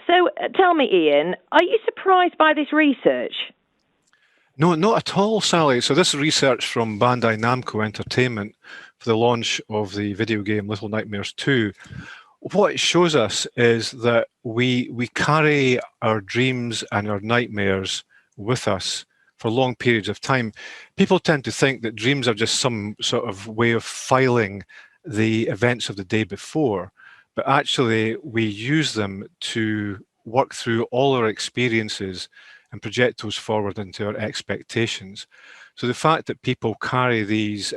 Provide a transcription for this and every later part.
So tell me, Ian, are you surprised by this research? No, not at all, Sally. So this research from Bandai Namco Entertainment for the launch of the video game Little Nightmares 2, what it shows us is that we carry our dreams and our nightmares with us for long periods of time. People tend to think that dreams are just some sort of way of filing the events of the day before, but actually we use them to work through all our experiences and project those forward into our expectations. So the fact that people carry these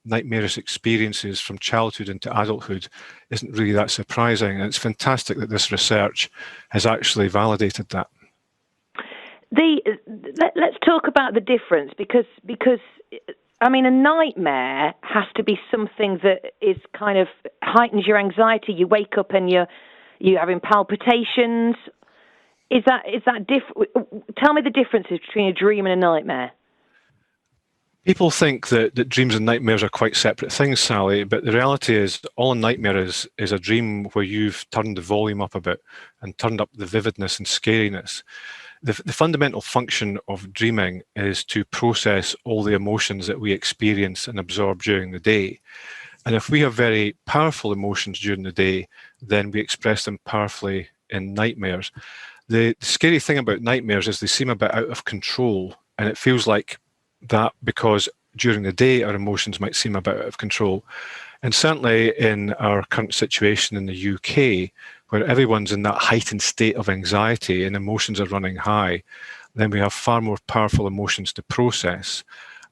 nightmarish experiences from childhood into adulthood isn't really that surprising. And it's fantastic that this research has actually validated that. Let's talk about the difference because I mean, a nightmare has to be something that is kind of heightens your anxiety. You wake up and you're having palpitations. Is that different? Tell me the differences between a dream and a nightmare. People think that dreams and nightmares are quite separate things, Sally, but the reality is all a nightmare is a dream where you've turned the volume up a bit and turned up the vividness and scariness. The fundamental function of dreaming is to process all the emotions that we experience and absorb during the day. And if we have very powerful emotions during the day, then we express them powerfully in nightmares. The scary thing about nightmares is they seem a bit out of control, and it feels like that because during the day our emotions might seem a bit out of control. And certainly in our current situation in the UK, where everyone's in that heightened state of anxiety and emotions are running high, then we have far more powerful emotions to process.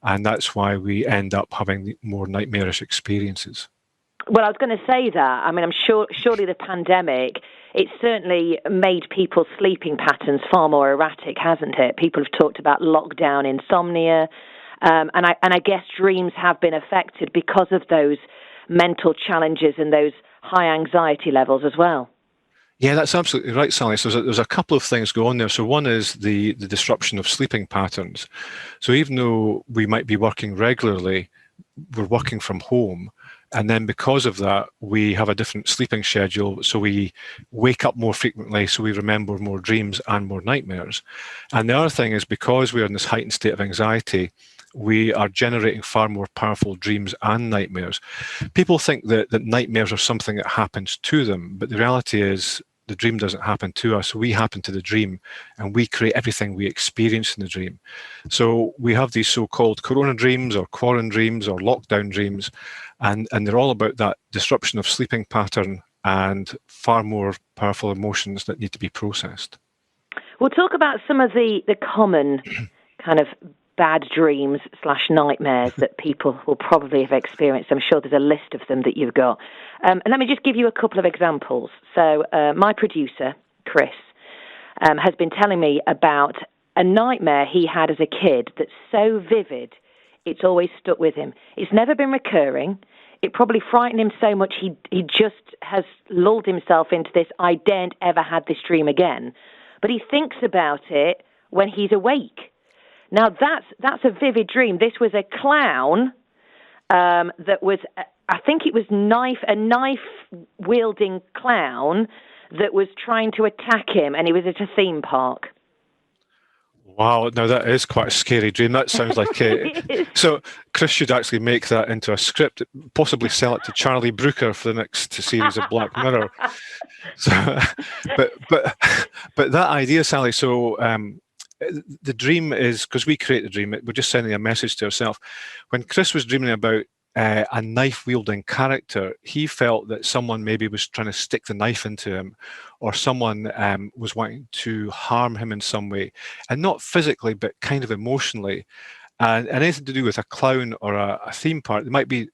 And that's why we end up having more nightmarish experiences. Well, I was going to say that. I mean, I'm sure, surely the pandemic, it's certainly made people's sleeping patterns far more erratic, hasn't it? People have talked about lockdown insomnia, and I guess dreams have been affected because of those mental challenges and those high anxiety levels as well. Yeah, that's absolutely right, Sally. So there's a couple of things go on there. So one is the disruption of sleeping patterns. So even though we might be working regularly, we're working from home. And then because of that, we have a different sleeping schedule. So we wake up more frequently, so we remember more dreams and more nightmares. And the other thing is because we're in this heightened state of anxiety, we are generating far more powerful dreams and nightmares. People think that nightmares are something that happens to them, but the reality is the dream doesn't happen to us. We happen to the dream, and we create everything we experience in the dream. So we have these so-called corona dreams or quarantine dreams or lockdown dreams, and they're all about that disruption of sleeping pattern and far more powerful emotions that need to be processed. We'll talk about some of the common kind of bad dreams / nightmares that people will probably have experienced. I'm sure there's a list of them that you've got. And let me just give you a couple of examples. So my producer, Chris, has been telling me about a nightmare he had as a kid that's so vivid, it's always stuck with him. It's never been recurring. It probably frightened him so much he just has lulled himself into this, I daren't ever have this dream again. But he thinks about it when he's awake. Now, that's a vivid dream. This was a clown that was, I think it was a knife-wielding clown that was trying to attack him, and he was at a theme park. Wow, now that is quite a scary dream. That sounds like so Chris should actually make that into a script, possibly sell it to Charlie Brooker for the next series of Black Mirror. So, but that idea, Sally. So the dream is because we create the dream. We're just sending a message to ourselves. When Chris was dreaming about a knife-wielding character, he felt that someone maybe was trying to stick the knife into him, or someone was wanting to harm him in some way, and not physically, but kind of emotionally, and anything to do with a clown or a theme park. It might be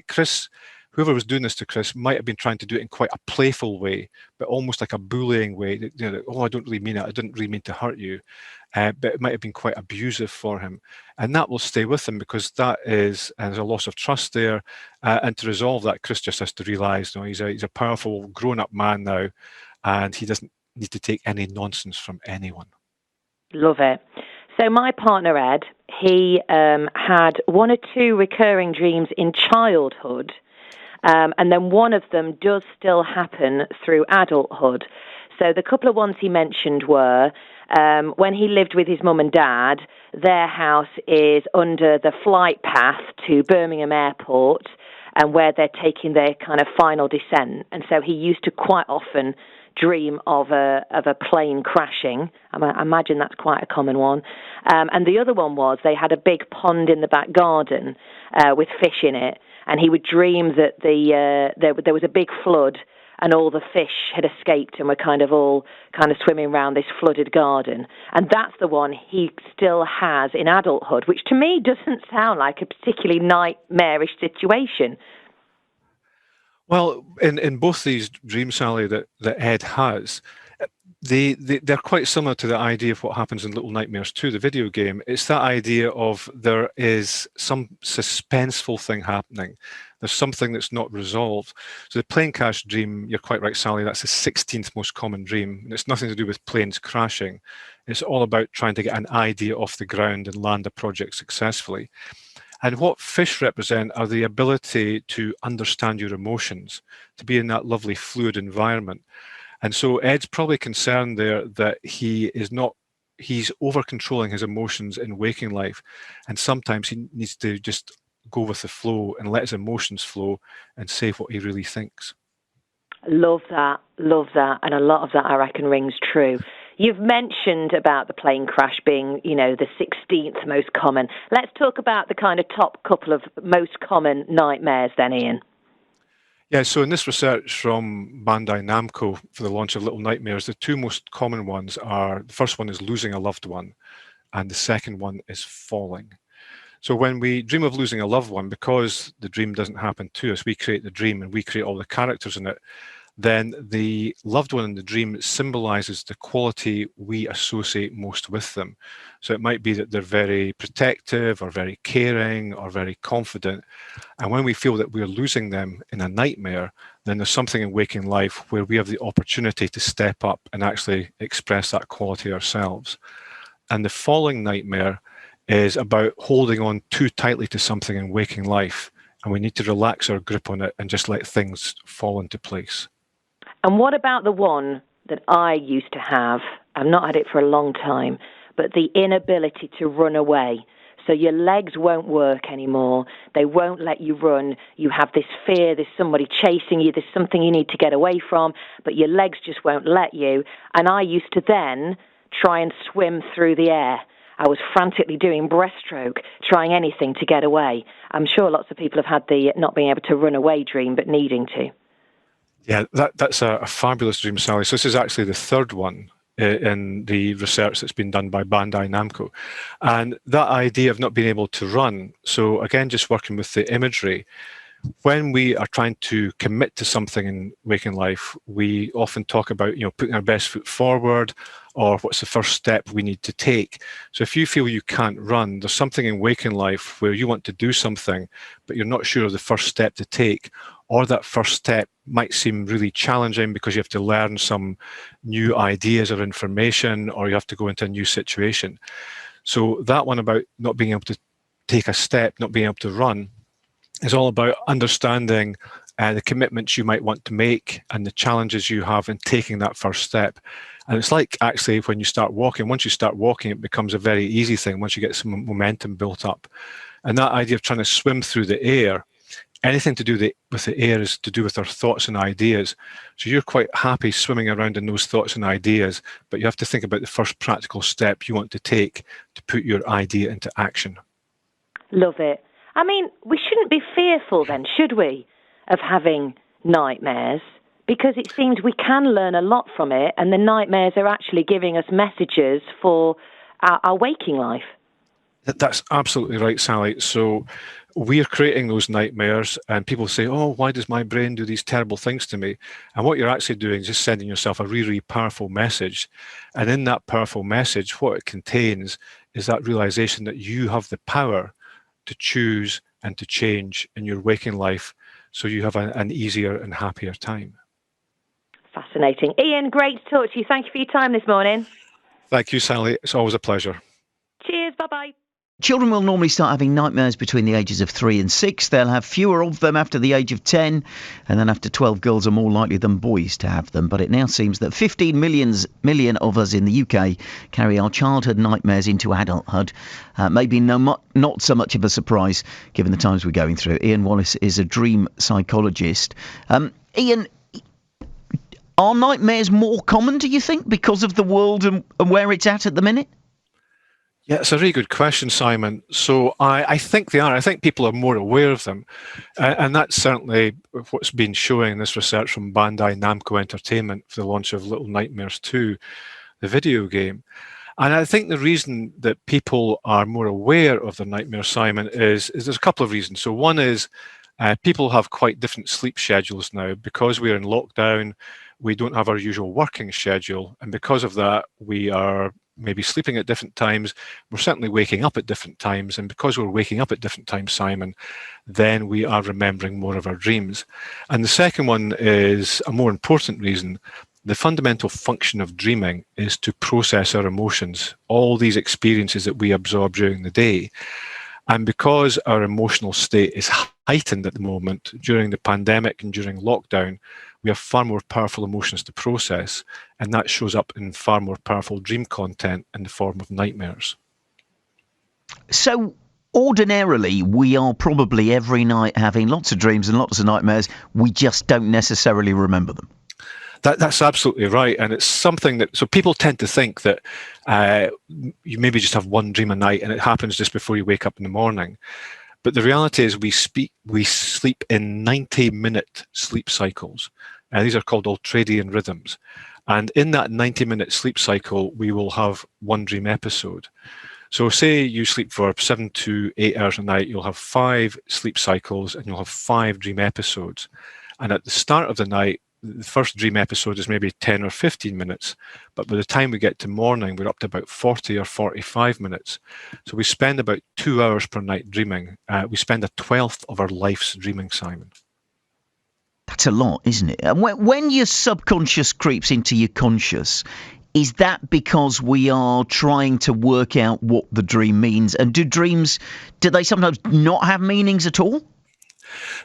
Chris. Whoever was doing this to Chris might have been trying to do it in quite a playful way, but almost like a bullying way. You know, oh, I don't really mean it. I didn't really mean to hurt you. But it might have been quite abusive for him. And that will stay with him because that is, there's a loss of trust there. And to resolve that, Chris just has to realise, you know, he's a powerful grown-up man now, and he doesn't need to take any nonsense from anyone. Love it. So my partner, Ed, he had one or two recurring dreams in childhood. And then one of them does still happen through adulthood. So the couple of ones he mentioned were when he lived with his mum and dad, their house is under the flight path to Birmingham Airport and where they're taking their kind of final descent. And so he used to quite often dream of a plane crashing. I imagine that's quite a common one. And the other one was they had a big pond in the back garden with fish in it, and he would dream that there was a big flood and all the fish had escaped and were kind of swimming around this flooded garden. And that's the one he still has in adulthood, which to me doesn't sound like a particularly nightmarish situation. Well, in both these dreams, Sally, that Ed has, they're quite similar to the idea of what happens in Little Nightmares 2, the video game. It's that idea of there is some suspenseful thing happening. There's something that's not resolved. So the plane crash dream, you're quite right, Sally, that's the 16th most common dream. And it's nothing to do with planes crashing. It's all about trying to get an idea off the ground and land a project successfully. And what fish represent are the ability to understand your emotions, to be in that lovely fluid environment. And so Ed's probably concerned there that he's over controlling his emotions in waking life. And sometimes he needs to just go with the flow and let his emotions flow and say what he really thinks. Love that. And a lot of that, I reckon, rings true. You've mentioned about the plane crash being, the 16th most common. Let's talk about the kind of top couple of most common nightmares then, Ian. Yeah, so in this research from Bandai Namco for the launch of Little Nightmares, the two most common ones are, the first one is losing a loved one, and the second one is falling. So when we dream of losing a loved one, because the dream doesn't happen to us, we create the dream and we create all the characters in it, then the loved one in the dream symbolizes the quality we associate most with them. So it might be that they're very protective or very caring or very confident. And when we feel that we're losing them in a nightmare, then there's something in waking life where we have the opportunity to step up and actually express that quality ourselves. And the falling nightmare is about holding on too tightly to something in waking life. And we need to relax our grip on it and just let things fall into place. And what about the one that I used to have? I've not had it for a long time, but the inability to run away. So your legs won't work anymore. They won't let you run. You have this fear, there's somebody chasing you, there's something you need to get away from, but your legs just won't let you. And I used to then try and swim through the air. I was frantically doing breaststroke, trying anything to get away. I'm sure lots of people have had the not being able to run away dream, but needing to. Yeah, that's a fabulous dream, Sally. So this is actually the third one in the research that's been done by Bandai Namco. And that idea of not being able to run, so again, just working with the imagery, when we are trying to commit to something in waking life, we often talk about, putting our best foot forward or what's the first step we need to take. So if you feel you can't run, there's something in waking life where you want to do something, but you're not sure of the first step to take, or that first step might seem really challenging because you have to learn some new ideas or information, or you have to go into a new situation. So that one about not being able to take a step, not being able to run, is all about understanding the commitments you might want to make and the challenges you have in taking that first step. And it's like actually when you start walking, once you start walking, it becomes a very easy thing once you get some momentum built up. And that idea of trying to swim through the air, anything to do with the air is to do with our thoughts and ideas. So you're quite happy swimming around in those thoughts and ideas, but you have to think about the first practical step you want to take to put your idea into action. Love it. I mean, we shouldn't be fearful then, should we, of having nightmares? Because it seems we can learn a lot from it, and the nightmares are actually giving us messages for our waking life. That's absolutely right, Sally. So we're creating those nightmares, and people say, oh, why does my brain do these terrible things to me? And what you're actually doing is just sending yourself a really, really powerful message. And in that powerful message, what it contains is that realization that you have the power to choose and to change in your waking life so you have an easier and happier time. Fascinating. Ian, great to talk to you. Thank you for your time this morning. Thank you, Sally. It's always a pleasure. Cheers. Bye-bye. Children will normally start having nightmares between the ages of 3 and 6. They'll have fewer of them after the age of 10, and then after 12, girls are more likely than boys to have them. But it now seems that 15 million of us in the UK carry our childhood nightmares into adulthood. Maybe not so much of a surprise given the times we're going through. Ian Wallace is a dream psychologist. Ian, are nightmares more common, do you think, because of the world and where it's at the minute? Yeah, it's a really good question, Simon. So I think they are. I think people are more aware of them. And that's certainly what's been showing in this research from Bandai Namco Entertainment for the launch of Little Nightmares 2, the video game. And I think the reason that people are more aware of their nightmares, Simon, is there's a couple of reasons. So one is people have quite different sleep schedules now. Because we're in lockdown, we don't have our usual working schedule. And because of that, we are maybe sleeping at different times. We're certainly waking up at different times. And because we're waking up at different times, Simon, then we are remembering more of our dreams. And the second one is a more important reason. The fundamental function of dreaming is to process our emotions, all these experiences that we absorb during the day. And because our emotional state is heightened at the moment during the pandemic and during lockdown, we have far more powerful emotions to process, and that shows up in far more powerful dream content in the form of nightmares. So ordinarily, we are probably every night having lots of dreams and lots of nightmares. We just don't necessarily remember them. That's absolutely right. And it's something that, so people tend to think that you maybe just have one dream a night and it happens just before you wake up in the morning. But the reality is we sleep in 90-minute sleep cycles. These are called ultradian rhythms. And in that 90-minute sleep cycle, we will have one dream episode. So say you sleep for 7 to 8 hours a night, you'll have 5 sleep cycles and you'll have 5 dream episodes. And at the start of the night, the first dream episode is maybe 10 or 15 minutes, but by the time we get to morning, we're up to about 40 or 45 minutes. So we spend about 2 hours per night dreaming. We spend a 1/12 of our life's dreaming, Simon. That's a lot, isn't it? And when your subconscious creeps into your conscious, is that because we are trying to work out what the dream means? And do they sometimes not have meanings at all?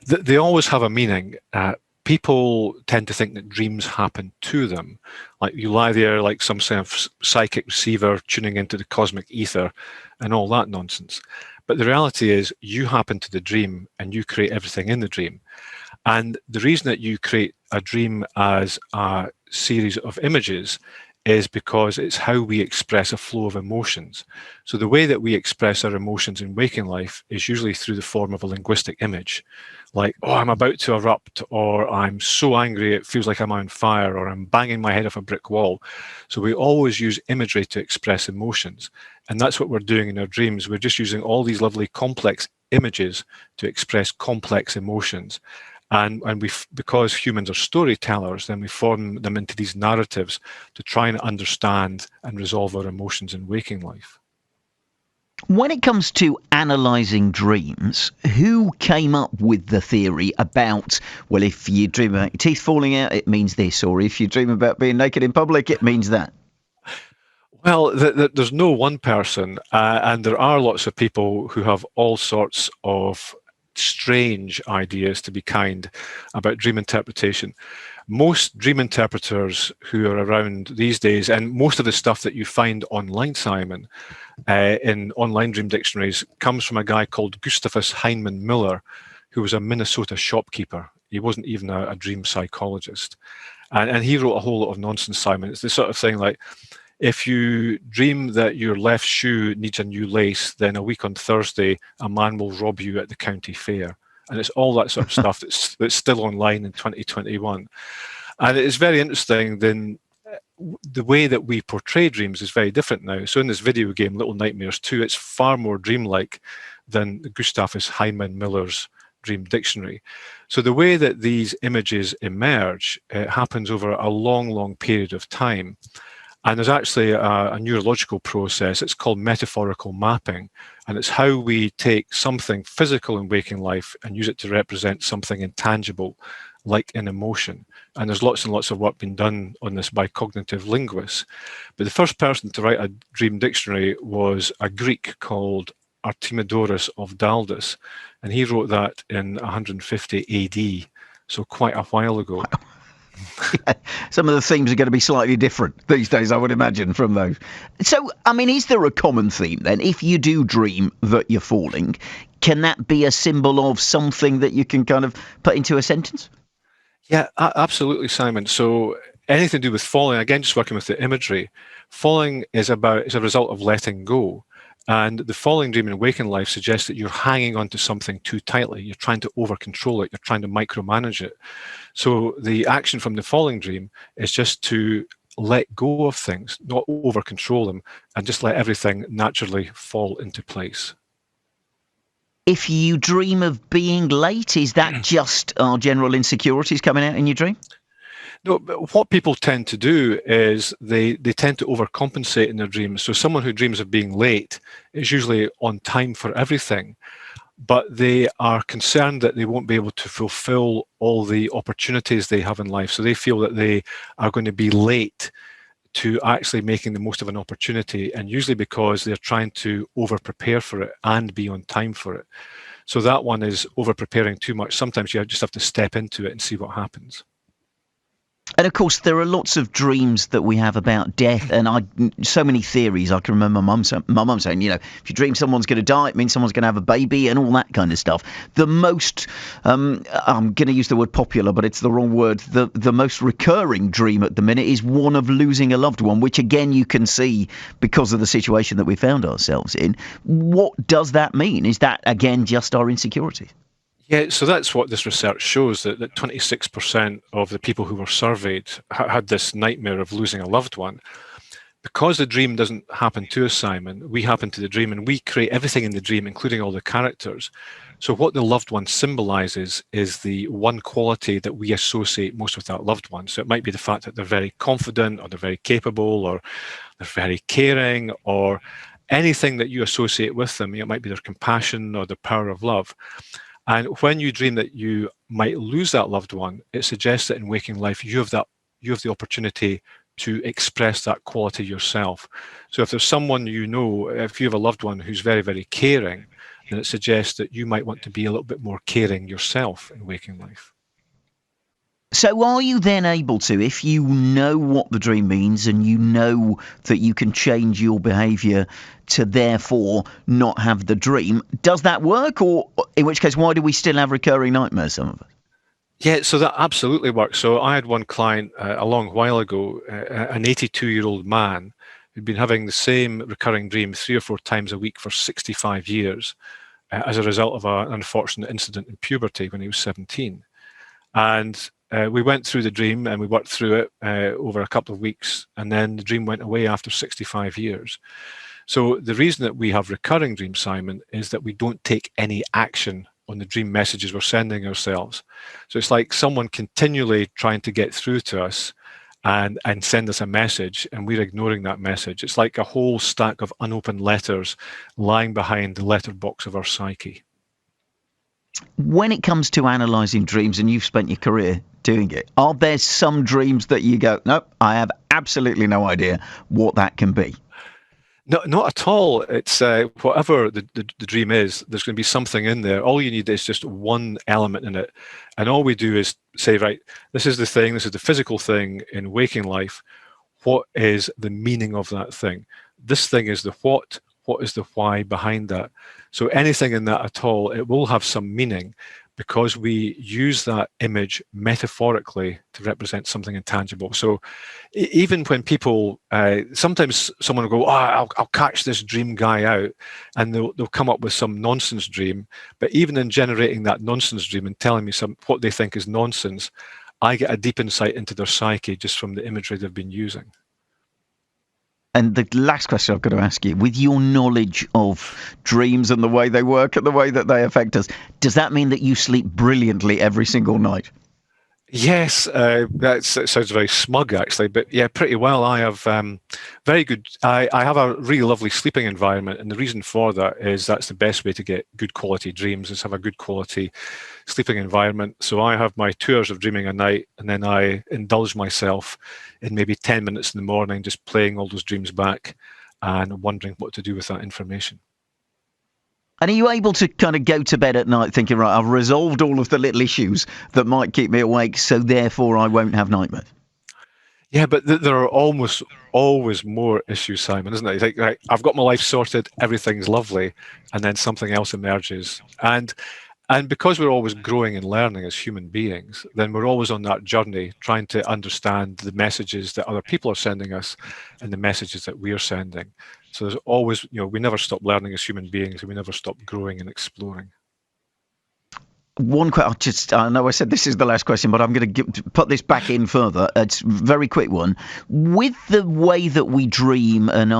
They always have a meaning. People tend to think that dreams happen to them. Like you lie there like some sort of psychic receiver tuning into the cosmic ether and all that nonsense. But the reality is you happen to the dream and you create everything in the dream. And the reason that you create a dream as a series of images is because it's how we express a flow of emotions. So the way that we express our emotions in waking life is usually through the form of a linguistic image. Like, oh, I'm about to erupt, or I'm so angry it feels like I'm on fire, or I'm banging my head off a brick wall. So we always use imagery to express emotions. And that's what we're doing in our dreams. We're just using all these lovely complex images to express complex emotions. And because humans are storytellers, then we form them into these narratives to try and understand and resolve our emotions in waking life. When it comes to analysing dreams, who came up with the theory about, well, if you dream about your teeth falling out, it means this, or if you dream about being naked in public, it means that? Well, there's no one person, and there are lots of people who have all sorts of strange ideas, to be kind, about dream interpretation. Most dream interpreters who are around these days, and most of the stuff that you find online, Simon, in online dream dictionaries, comes from a guy called Gustavus Heinemann Miller, who was a Minnesota shopkeeper. He wasn't even a dream psychologist. And he wrote a whole lot of nonsense, Simon. It's the sort of thing like, if you dream that your left shoe needs a new lace, then a week on Thursday, a man will rob you at the county fair. And it's all that sort of stuff that's still online in 2021. And it is very interesting, then the way that we portray dreams is very different now. So in this video game, Little Nightmares 2, it's far more dreamlike than Gustavus Heinemann Miller's dream dictionary. So the way that these images emerge, it happens over a long, long period of time. And there's actually a neurological process. It's called metaphorical mapping. And it's how we take something physical in waking life and use it to represent something intangible, like an emotion. And there's lots and lots of work being done on this by cognitive linguists. But the first person to write a dream dictionary was a Greek called Artemidorus of Daldis, and he wrote that in 150 AD, so quite a while ago. Yeah, some of the themes are going to be slightly different these days, I would imagine, from those. So, I mean, is there a common theme then? If you do dream that you're falling, can that be a symbol of something that you can kind of put into a sentence? Yeah, absolutely, Simon. So anything to do with falling, again, just working with the imagery, falling is a result of letting go. And the falling dream in waking life suggests that you're hanging onto something too tightly. You're trying to over control it. You're trying to micromanage it. So the action from the falling dream is just to let go of things, not over control them, and just let everything naturally fall into place. If you dream of being late, is that just our general insecurities coming out in your dream? No, but what people tend to do is they tend to overcompensate in their dreams. So someone who dreams of being late is usually on time for everything, but they are concerned that they won't be able to fulfill all the opportunities they have in life. So they feel that they are going to be late to actually making the most of an opportunity, and usually because they're trying to over prepare for it and be on time for it. So that one is over preparing too much. Sometimes you just have to step into it and see what happens. And of course, there are lots of dreams that we have about death, and so many theories. I can remember my mum saying, you know, if you dream someone's going to die, it means someone's going to have a baby, and all that kind of stuff. The most, I'm going to use the word popular, but it's the wrong word. The most recurring dream at the minute is one of losing a loved one, which again you can see because of the situation that we found ourselves in. What does that mean? Is that again just our insecurity? Yeah, so that's what this research shows, that 26% of the people who were surveyed had this nightmare of losing a loved one. Because the dream doesn't happen to us, Simon, we happen to the dream, and we create everything in the dream, including all the characters. So what the loved one symbolizes is the one quality that we associate most with that loved one. So it might be the fact that they're very confident, or they're very capable, or they're very caring, or anything that you associate with them. It might be their compassion or the power of love. And when you dream that you might lose that loved one, it suggests that in waking life you have the opportunity to express that quality yourself. So if there's someone you know, if you have a loved one who's very, very caring, then it suggests that you might want to be a little bit more caring yourself in waking life. So are you then able to, if you know what the dream means and you know that you can change your behaviour to therefore not have the dream, does that work? Or in which case, why do we still have recurring nightmares, some of us? Yeah, so that absolutely works. So I had one client a long while ago, an 82-year-old man who'd been having the same recurring dream 3 or 4 times a week for 65 years as a result of an unfortunate incident in puberty when he was 17. And we went through the dream and we worked through it over a couple of weeks, and then the dream went away after 65 years. So the reason that we have recurring dreams, Simon, is that we don't take any action on the dream messages we're sending ourselves. So it's like someone continually trying to get through to us and send us a message, and we're ignoring that message. It's like a whole stack of unopened letters lying behind the letterbox of our psyche. When it comes to analysing dreams, and you've spent your career doing it, are there some dreams that you go, nope, I have absolutely no idea what that can be? No, not at all. It's whatever the dream is, there's going to be something in there. All you need is just one element in it. And all we do is say, right, this is the thing, this is the physical thing in waking life. What is the meaning of that thing? This thing is the what is the why behind that? So anything in that at all, it will have some meaning because we use that image metaphorically to represent something intangible. So even when people, sometimes someone will go, oh, I'll catch this dream guy out, and they'll come up with some nonsense dream. But even in generating that nonsense dream and telling me what they think is nonsense, I get a deep insight into their psyche just from the imagery they've been using. And the last question I've got to ask you, with your knowledge of dreams and the way they work and the way that they affect us, does that mean that you sleep brilliantly every single night? Yes, that sounds very smug actually, but yeah, pretty well. I have very good, I have a really lovely sleeping environment, and the reason for that is that's the best way to get good quality dreams, is have a good quality sleeping environment. So I have my 2 hours of dreaming a night, and then I indulge myself in maybe 10 minutes in the morning just playing all those dreams back and wondering what to do with that information. And are you able to kind of go to bed at night thinking, right, I've resolved all of the little issues that might keep me awake, so therefore I won't have nightmares? Yeah, but there are almost always more issues, Simon, isn't it? You think, right, I've got my life sorted, everything's lovely, and then something else emerges. And because we're always growing and learning as human beings, then we're always on that journey trying to understand the messages that other people are sending us and the messages that we're sending. So there's always, we never stop learning as human beings, and we never stop growing and exploring. One question. I know I said this is the last question, but I'm going to put this back in further. It's a very quick one. With the way that we dream and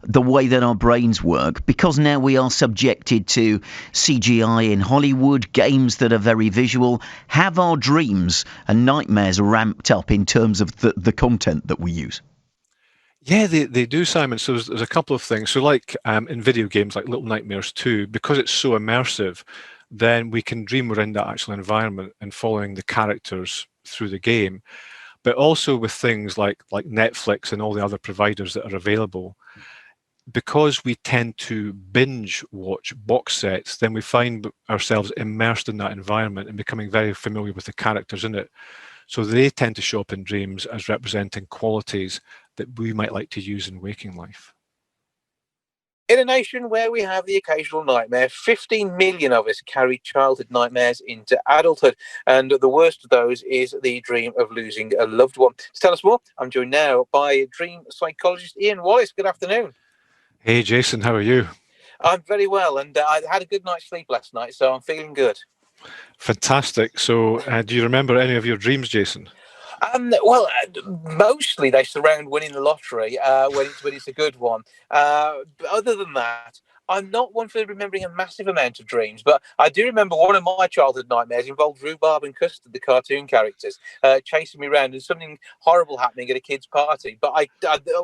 the way that our brains work, because now we are subjected to CGI in Hollywood, games that are very visual, have our dreams and nightmares ramped up in terms of the content that we use? Yeah, they do, Simon. So there's a couple of things. So like in video games like Little Nightmares 2, because it's so immersive, then we can dream we're in that actual environment and following the characters through the game. But also with things like Netflix and all the other providers that are available, because we tend to binge watch box sets, then we find ourselves immersed in that environment and becoming very familiar with the characters in it. So they tend to show up in dreams as representing qualities that we might like to use in waking life. In a nation where we have the occasional nightmare, 15 million of us carry childhood nightmares into adulthood. And the worst of those is the dream of losing a loved one. To tell us more, I'm joined now by dream psychologist Ian Wallace. Good afternoon. Hey, Jason, how are you? I'm very well, and I had a good night's sleep last night, so I'm feeling good. Fantastic. So do you remember any of your dreams, Jason? Well, mostly they surround winning the lottery when it's a good one. But other than that, I'm not one for remembering a massive amount of dreams, but I do remember one of my childhood nightmares involved Rhubarb and Custard, the cartoon characters, chasing me around and something horrible happening at a kid's party. But I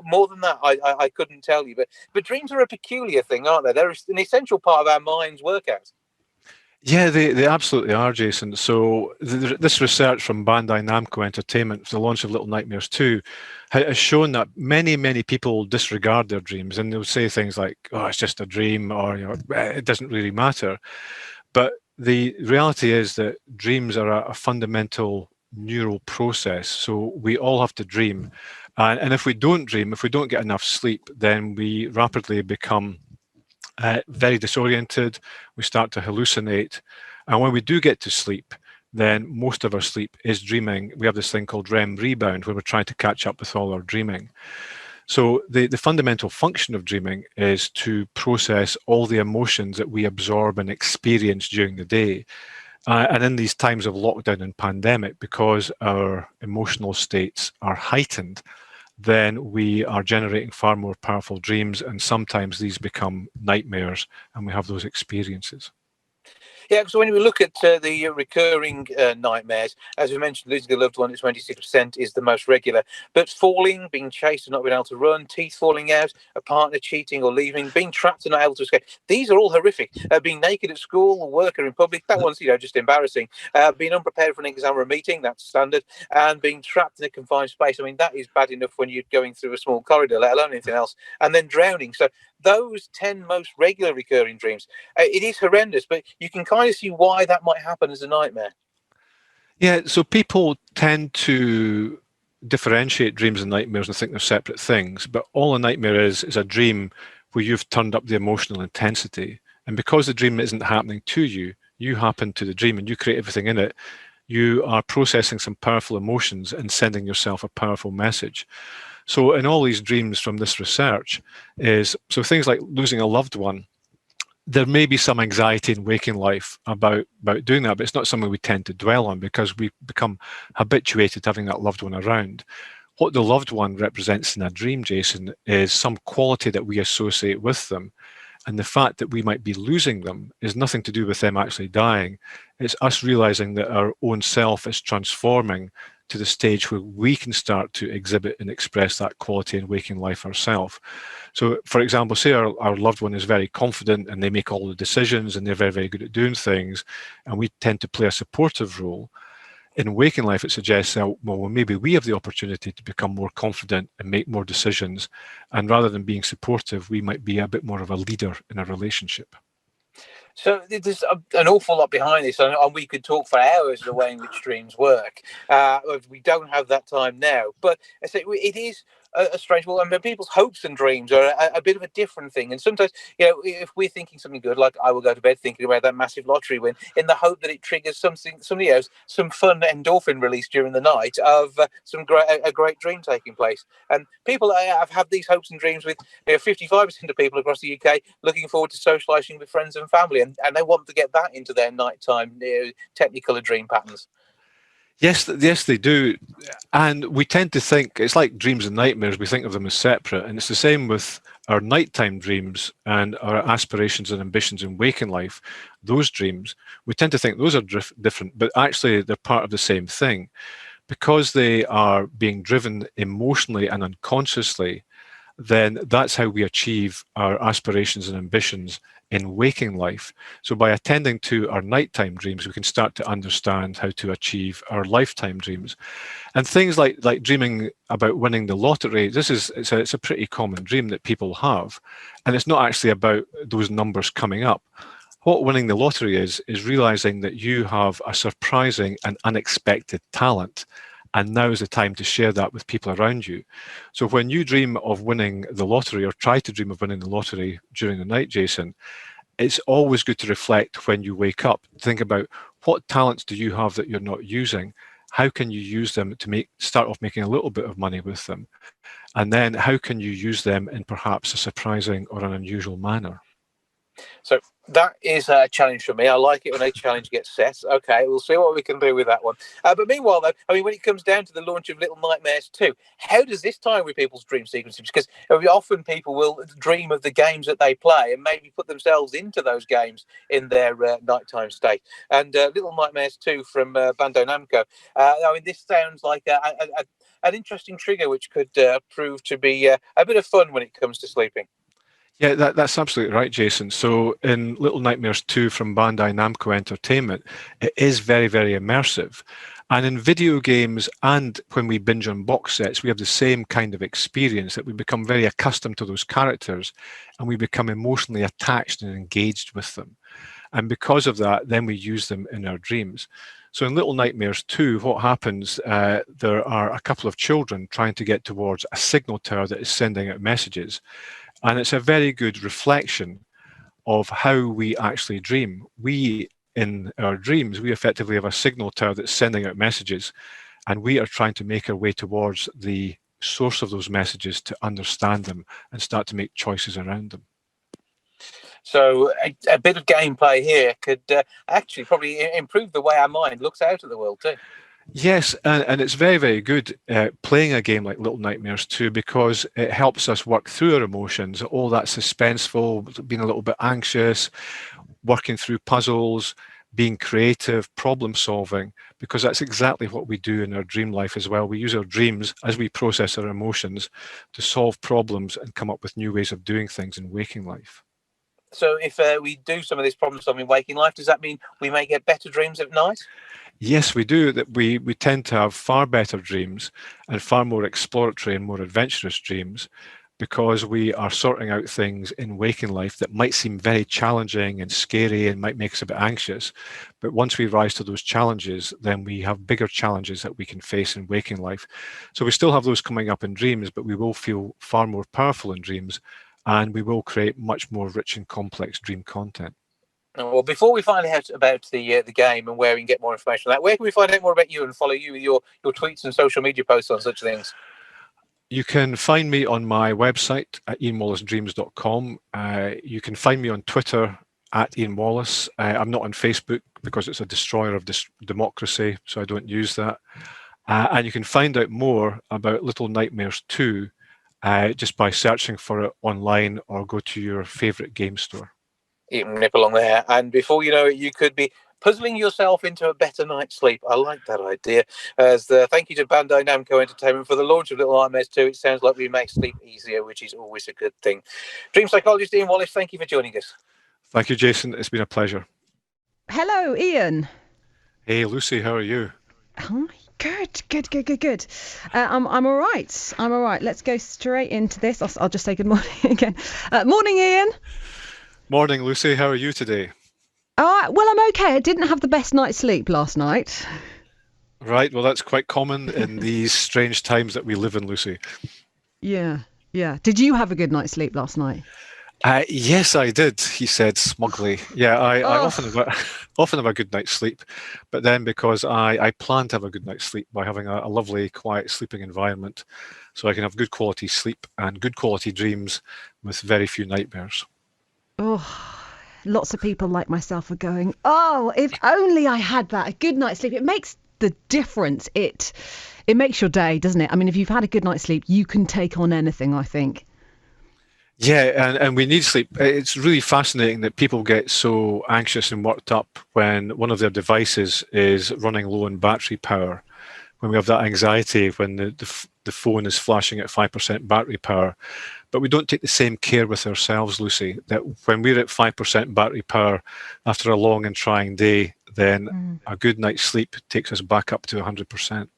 more than that, I couldn't tell you. But dreams are a peculiar thing, aren't they? They're an essential part of our mind's workout. Yeah, they absolutely are, Jason. So this research from Bandai Namco Entertainment for the launch of Little Nightmares 2 has shown that many people disregard their dreams, and they'll say things like, "Oh, it's just a dream," or "It doesn't really matter." But the reality is that dreams are a fundamental neural process. So we all have to dream, and if we don't dream, if we don't get enough sleep, then we rapidly become very disoriented, we start to hallucinate. And when we do get to sleep, then most of our sleep is dreaming. We have this thing called REM rebound, where we're trying to catch up with all our dreaming. So the fundamental function of dreaming is to process all the emotions that we absorb and experience during the day. And in these times of lockdown and pandemic, because our emotional states are heightened, then we are generating far more powerful dreams, and sometimes these become nightmares, and we have those experiences. Yeah, so when we look at the recurring nightmares, as we mentioned, losing a loved one at 26% is the most regular. But falling, being chased and not being able to run, teeth falling out, a partner cheating or leaving, being trapped and not able to escape, these are all horrific. Being naked at school or work or in public, that one's just embarrassing. Being unprepared for an exam or a meeting, that's standard. And being trapped in a confined space, I mean, that is bad enough when you're going through a small corridor, let alone anything else. And then drowning. So those 10 most regular recurring dreams, it is horrendous, but you can kind of see why that might happen as a nightmare. Yeah, so people tend to differentiate dreams and nightmares and think they're separate things, but all a nightmare is a dream where you've turned up the emotional intensity. And because the dream isn't happening to you, you happen to the dream and you create everything in it. You are processing some powerful emotions and sending yourself a powerful message. So in all these dreams from this research so things like losing a loved one, there may be some anxiety in waking life about doing that, but it's not something we tend to dwell on because we become habituated to having that loved one around. What the loved one represents in a dream, Jason, is some quality that we associate with them. And the fact that we might be losing them is nothing to do with them actually dying. It's us realizing that our own self is transforming to the stage where we can start to exhibit and express that quality in waking life ourselves. So, for example, say our loved one is very confident and they make all the decisions and they're very good at doing things, and we tend to play a supportive role. In waking life, it suggests that, well, maybe we have the opportunity to become more confident and make more decisions. And rather than being supportive, we might be a bit more of a leader in a relationship. So there's an awful lot behind this, and we could talk for hours the way in which dreams work. We don't have that time now, but I say it is a strange one. I mean, people's hopes and dreams are a bit of a different thing. And sometimes, if we're thinking something good, like I will go to bed thinking about that massive lottery win, in the hope that it triggers somebody else, some fun endorphin release during the night of a great dream taking place. And people have had these hopes and dreams with 55% of people across the UK looking forward to socialising with friends and family, and they want to get that into their nighttime technicolor dream patterns. Yes, they do. And we tend to think it's like dreams and nightmares. We think of them as separate. And it's the same with our nighttime dreams and our aspirations and ambitions in waking life. Those dreams, we tend to think those are different, but actually they're part of the same thing. Because they are being driven emotionally and unconsciously, then that's how we achieve our aspirations and ambitions in waking life. So by attending to our nighttime dreams, we can start to understand how to achieve our lifetime dreams. And things like dreaming about winning the lottery, it's a pretty common dream that people have. And it's not actually about those numbers coming up. What winning the lottery is realizing that you have a surprising and unexpected talent. And now is the time to share that with people around you. So when you dream of winning the lottery, or try to dream of winning the lottery during the night, Jason, it's always good to reflect when you wake up. Think about what talents do you have that you're not using? How can you use them to start off making a little bit of money with them? And then how can you use them in perhaps a surprising or an unusual manner? So that is a challenge for me. I like it when a challenge gets set. Okay, we'll see what we can do with that one. But meanwhile, though, I mean, when it comes down to the launch of Little Nightmares 2, how does this tie with people's dream sequences? Because often people will dream of the games that they play and maybe put themselves into those games in their nighttime state. And Little Nightmares 2 from Bandai Namco, I mean, this sounds like an interesting trigger which could prove to be a bit of fun when it comes to sleeping. Yeah, that's absolutely right, Jason. So in Little Nightmares 2 from Bandai Namco Entertainment, it is very, very immersive. And in video games and when we binge on box sets, we have the same kind of experience, that we become very accustomed to those characters and we become emotionally attached and engaged with them. And because of that, then we use them in our dreams. So in Little Nightmares 2, what happens, there are a couple of children trying to get towards a signal tower that is sending out messages. And it's a very good reflection of how we actually dream. We, in our dreams, we effectively have a signal tower that's sending out messages, and we are trying to make our way towards the source of those messages to understand them and start to make choices around them. So a bit of gameplay here could actually probably improve the way our mind looks out at the world too. Yes, and it's very, very good playing a game like Little Nightmares 2, because it helps us work through our emotions, all that suspenseful, being a little bit anxious, working through puzzles, being creative, problem solving, because that's exactly what we do in our dream life as well. We use our dreams as we process our emotions to solve problems and come up with new ways of doing things in waking life. So if we do some of this problem solving in waking life, does that mean we may get better dreams at night? Yes, we do. That we tend to have far better dreams and far more exploratory and more adventurous dreams, because we are sorting out things in waking life that might seem very challenging and scary and might make us a bit anxious. But once we rise to those challenges, then we have bigger challenges that we can face in waking life. So we still have those coming up in dreams, but we will feel far more powerful in dreams, and we will create much more rich and complex dream content. Well, before we find out about the game and where we can get more information on that, where can we find out more about you and follow you with your tweets and social media posts on such things? You can find me on my website at ianwallacedreams.com. You can find me on Twitter at Ian Wallace. I'm not on Facebook because it's a destroyer of democracy, so I don't use that. And you can find out more about Little Nightmares 2 just by searching for it online, or go to your favourite game store. You can nip along there, and before you know it, you could be puzzling yourself into a better night's sleep. I like that idea. Thank you to Bandai Namco Entertainment for the launch of Little Nightmares 2. It sounds like we make sleep easier, which is always a good thing. Dream psychologist Ian Wallace, thank you for joining us. Thank you, Jason. It's been a pleasure. Hello, Ian. Hey, Lucy, how are you? Hi. Good. I'm all right. Let's go straight into this. I'll just say good morning again. Morning, Ian. Morning, Lucy. How are you today? Well, I'm okay. I didn't have the best night's sleep last night. Right. Well, that's quite common in these strange times that we live in, Lucy. Yeah. Did you have a good night's sleep last night? Yes, I did, he said smugly. Yeah, I often have a good night's sleep, but then because I plan to have a good night's sleep by having a lovely, quiet sleeping environment, so I can have good quality sleep and good quality dreams with very few nightmares. Oh, lots of people like myself are going, oh, if only I had that, a good night's sleep. It makes the difference. It makes your day, doesn't it? I mean, if you've had a good night's sleep, you can take on anything, I think. Yeah, and we need sleep. It's really fascinating that people get so anxious and worked up when one of their devices is running low on battery power. When we have that anxiety when the phone is flashing at 5% battery power. But we don't take the same care with ourselves, Lucy, that when we're at 5% battery power after a long and trying day, then a good night's sleep takes us back up to 100%.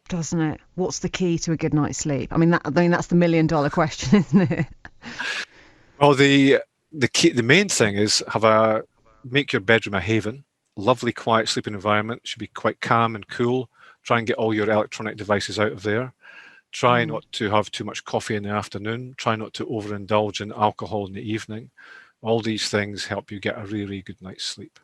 Doesn't it? What's the key to a good night's sleep? I mean, that's the $1 million question, isn't it? Well, the main thing is make your bedroom a haven. Lovely, quiet sleeping environment. Should be quite calm and cool. Try and get all your electronic devices out of there. Try not to have too much coffee in the afternoon. Try not to overindulge in alcohol in the evening. All these things help you get a really, really good night's sleep.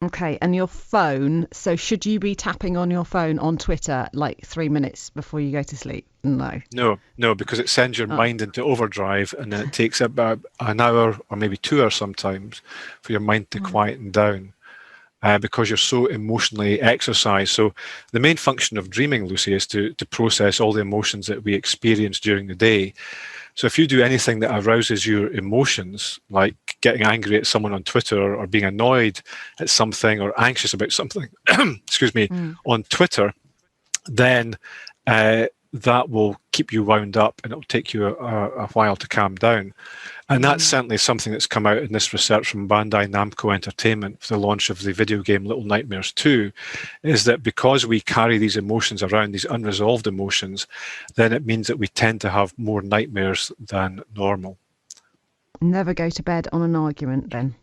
Okay, and your phone. So should you be tapping on your phone on Twitter like 3 minutes before you go to sleep? No, because it sends your mind into overdrive, and then it takes about an hour or maybe 2 hours sometimes for your mind to quieten down. Because you're so emotionally exercised. So the main function of dreaming, Lucy, is to process all the emotions that we experience during the day. So if you do anything that arouses your emotions, like getting angry at someone on Twitter or being annoyed at something or anxious about something, excuse me, on Twitter, then that will keep you wound up and it'll take you a while to calm down. And that's certainly something that's come out in this research from Bandai Namco Entertainment for the launch of the video game Little Nightmares 2, is that because we carry these emotions around, these unresolved emotions, then it means that we tend to have more nightmares than normal. Never go to bed on an argument then.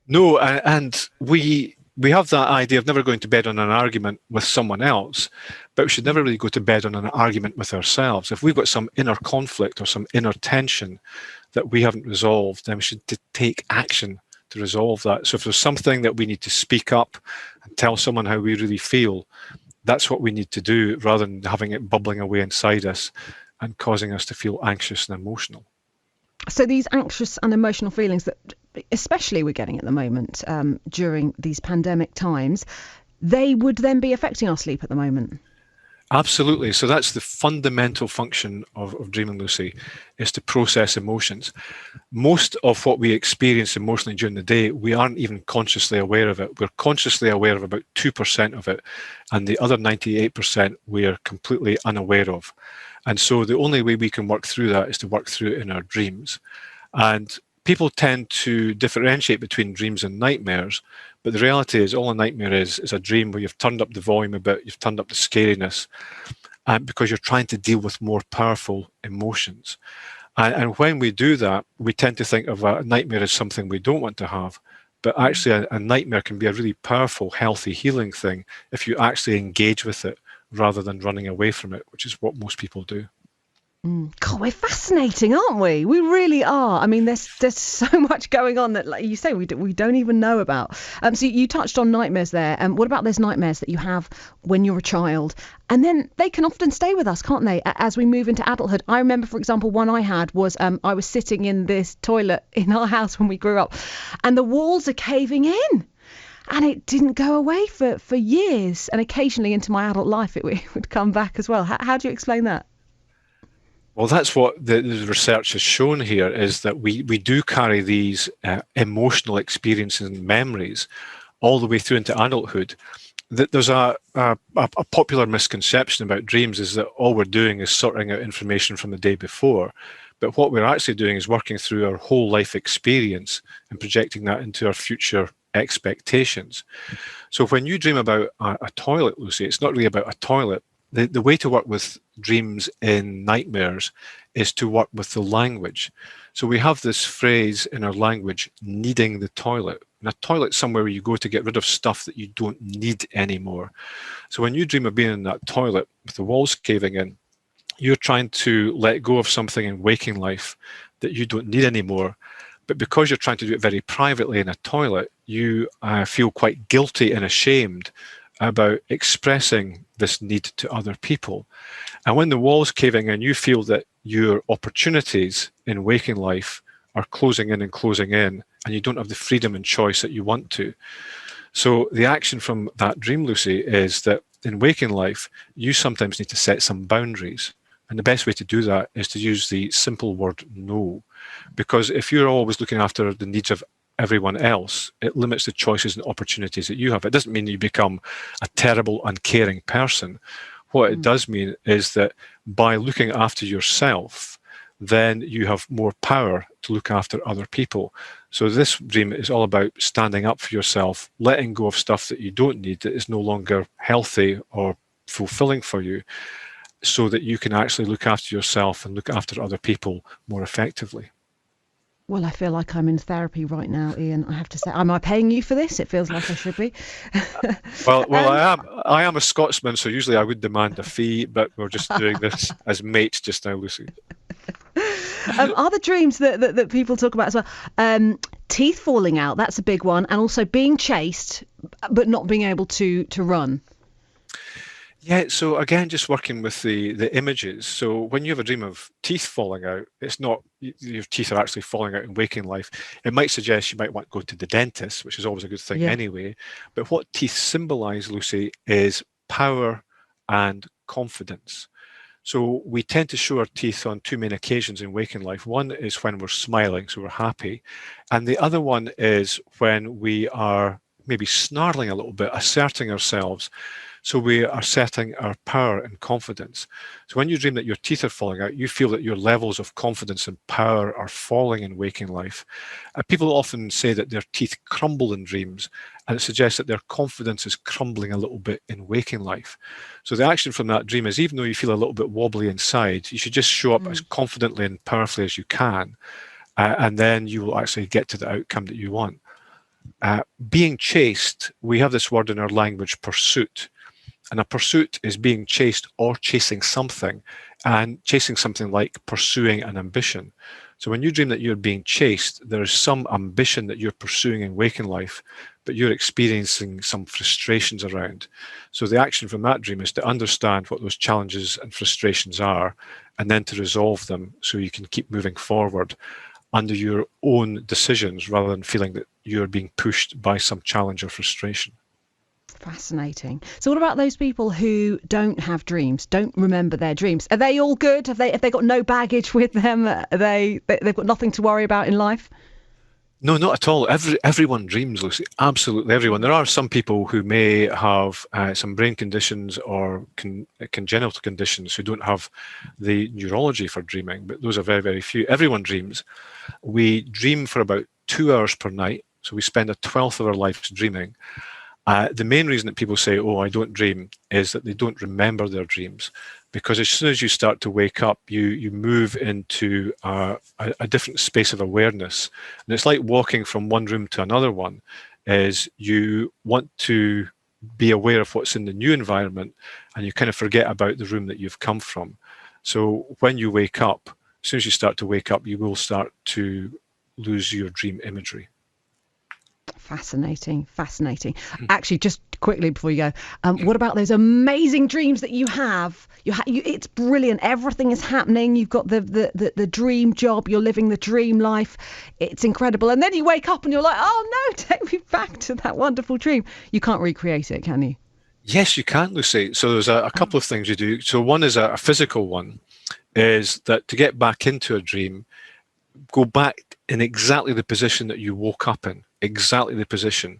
No, and we have that idea of never going to bed on an argument with someone else, but we should never really go to bed on an argument with ourselves. If we've got some inner conflict or some inner tension that we haven't resolved, then we should take action to resolve that. So if there's something that we need to speak up and tell someone how we really feel, that's what we need to do rather than having it bubbling away inside us and causing us to feel anxious and emotional. So these anxious and emotional feelings that especially we're getting at the moment during these pandemic times, they would then be affecting our sleep at the moment. Absolutely. So that's the fundamental function of dreaming, Lucy, is to process emotions. Most of what we experience emotionally during the day, we aren't even consciously aware of it. We're consciously aware of about 2% of it, and the other 98% we are completely unaware of. And so the only way we can work through that is to work through it in our dreams. And people tend to differentiate between dreams and nightmares, but the reality is all a nightmare is a dream where you've turned up the volume a bit, you've turned up the scariness, because you're trying to deal with more powerful emotions. And when we do that, we tend to think of a nightmare as something we don't want to have, but actually a nightmare can be a really powerful, healthy, healing thing if you actually engage with it rather than running away from it, which is what most people do. God, we're fascinating, aren't we? We really are. I mean, there's so much going on that, like you say, we don't even know about. So you touched on nightmares there. What about those nightmares that you have when you're a child? And then they can often stay with us, can't they, as we move into adulthood? I remember, for example, one I had was I was sitting in this toilet in our house when we grew up, and the walls are caving in. And it didn't go away for years. And occasionally into my adult life, it would come back as well. How do you explain that? Well, that's what the research has shown here, is that we do carry these emotional experiences and memories all the way through into adulthood. There's a popular misconception about dreams is that all we're doing is sorting out information from the day before. But what we're actually doing is working through our whole life experience and projecting that into our future expectations. So when you dream about a toilet, Lucy, it's not really about a toilet. The way to work with dreams in nightmares is to work with the language. So we have this phrase in our language, needing the toilet. And a toilet's somewhere where you go to get rid of stuff that you don't need anymore. So when you dream of being in that toilet with the walls caving in, you're trying to let go of something in waking life that you don't need anymore. But because you're trying to do it very privately in a toilet, you feel quite guilty and ashamed about expressing this need to other people. And when the wall's caving in, you feel that your opportunities in waking life are closing in, and you don't have the freedom and choice that you want to. So the action from that dream, Lucy, is that in waking life, you sometimes need to set some boundaries. And the best way to do that is to use the simple word no. Because if you're always looking after the needs of everyone else, it limits the choices and opportunities that you have. It doesn't mean you become a terrible, uncaring person. What it does mean is that by looking after yourself, then you have more power to look after other people. So this dream is all about standing up for yourself, letting go of stuff that you don't need, that is no longer healthy or fulfilling for you, so that you can actually look after yourself and look after other people more effectively. Well, I feel like I'm in therapy right now, Ian. I have to say, am I paying you for this? It feels like I should be. Well, I am a Scotsman, so usually I would demand a fee, but we're just doing this as mates just now, Lucy. Other dreams that people talk about as well, teeth falling out, that's a big one, and also being chased but not being able to run. Yeah, so again, just working with the images. So when you have a dream of teeth falling out, it's not your teeth are actually falling out in waking life. It might suggest you might want to go to the dentist, which is always a good thing anyway. But what teeth symbolize, Lucy, is power and confidence. So we tend to show our teeth on two main occasions in waking life. One is when we're smiling, so we're happy. And the other one is when we are maybe snarling a little bit, asserting ourselves. So we are setting our power and confidence. So when you dream that your teeth are falling out, you feel that your levels of confidence and power are falling in waking life. People often say that their teeth crumble in dreams, and it suggests that their confidence is crumbling a little bit in waking life. So the action from that dream is, even though you feel a little bit wobbly inside, you should just show up as confidently and powerfully as you can, and then you will actually get to the outcome that you want. Being chased, we have this word in our language, pursuit. And a pursuit is being chased or chasing something, and chasing something like pursuing an ambition. So when you dream that you're being chased, there is some ambition that you're pursuing in waking life, but you're experiencing some frustrations around. So the action from that dream is to understand what those challenges and frustrations are, and then to resolve them so you can keep moving forward under your own decisions, rather than feeling that you're being pushed by some challenge or frustration. Fascinating. So what about those people who don't have dreams, don't remember their dreams? Are they all good? Have they got no baggage with them? They've got nothing to worry about in life? No, not at all. Everyone dreams, Lucy. Absolutely everyone. There are some people who may have some brain conditions or congenital conditions who don't have the neurology for dreaming, but those are very, very few. Everyone dreams. We dream for about 2 hours per night, so we spend a 12th of our lives dreaming. The main reason that people say, oh, I don't dream, is that they don't remember their dreams. Because as soon as you start to wake up, you move into a different space of awareness. And it's like walking from one room to another one, is you want to be aware of what's in the new environment, and you kind of forget about the room that you've come from. So when you wake up, as soon as you start to wake up, you will start to lose your dream imagery. Fascinating. Actually, just quickly before you go, what about those amazing dreams that you have? It's brilliant. Everything is happening. You've got the dream job. You're living the dream life. It's incredible. And then you wake up and you're like, oh no, take me back to that wonderful dream. You can't recreate it, can you? Yes, you can, Lucy. So there's a couple of things you do. So one is a physical one, is that to get back into a dream, go back in exactly the position that you woke up in, exactly the position.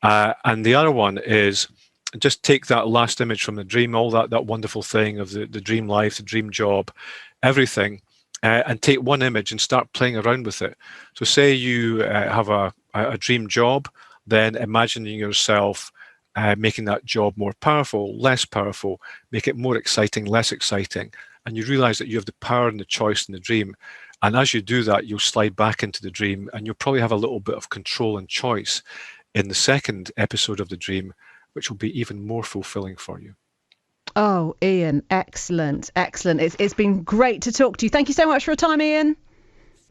And the other one is just take that last image from the dream, all that wonderful thing of the dream life, the dream job, everything, and take one image and start playing around with it. So say you have a dream job, then imagining yourself making that job more powerful, less powerful, make it more exciting, less exciting. And you realize that you have the power and the choice in the dream. And as you do that, you'll slide back into the dream, and you'll probably have a little bit of control and choice in the second episode of the dream, which will be even more fulfilling for you. Oh, Ian, excellent, excellent. It's been great to talk to you. Thank you so much for your time, Ian.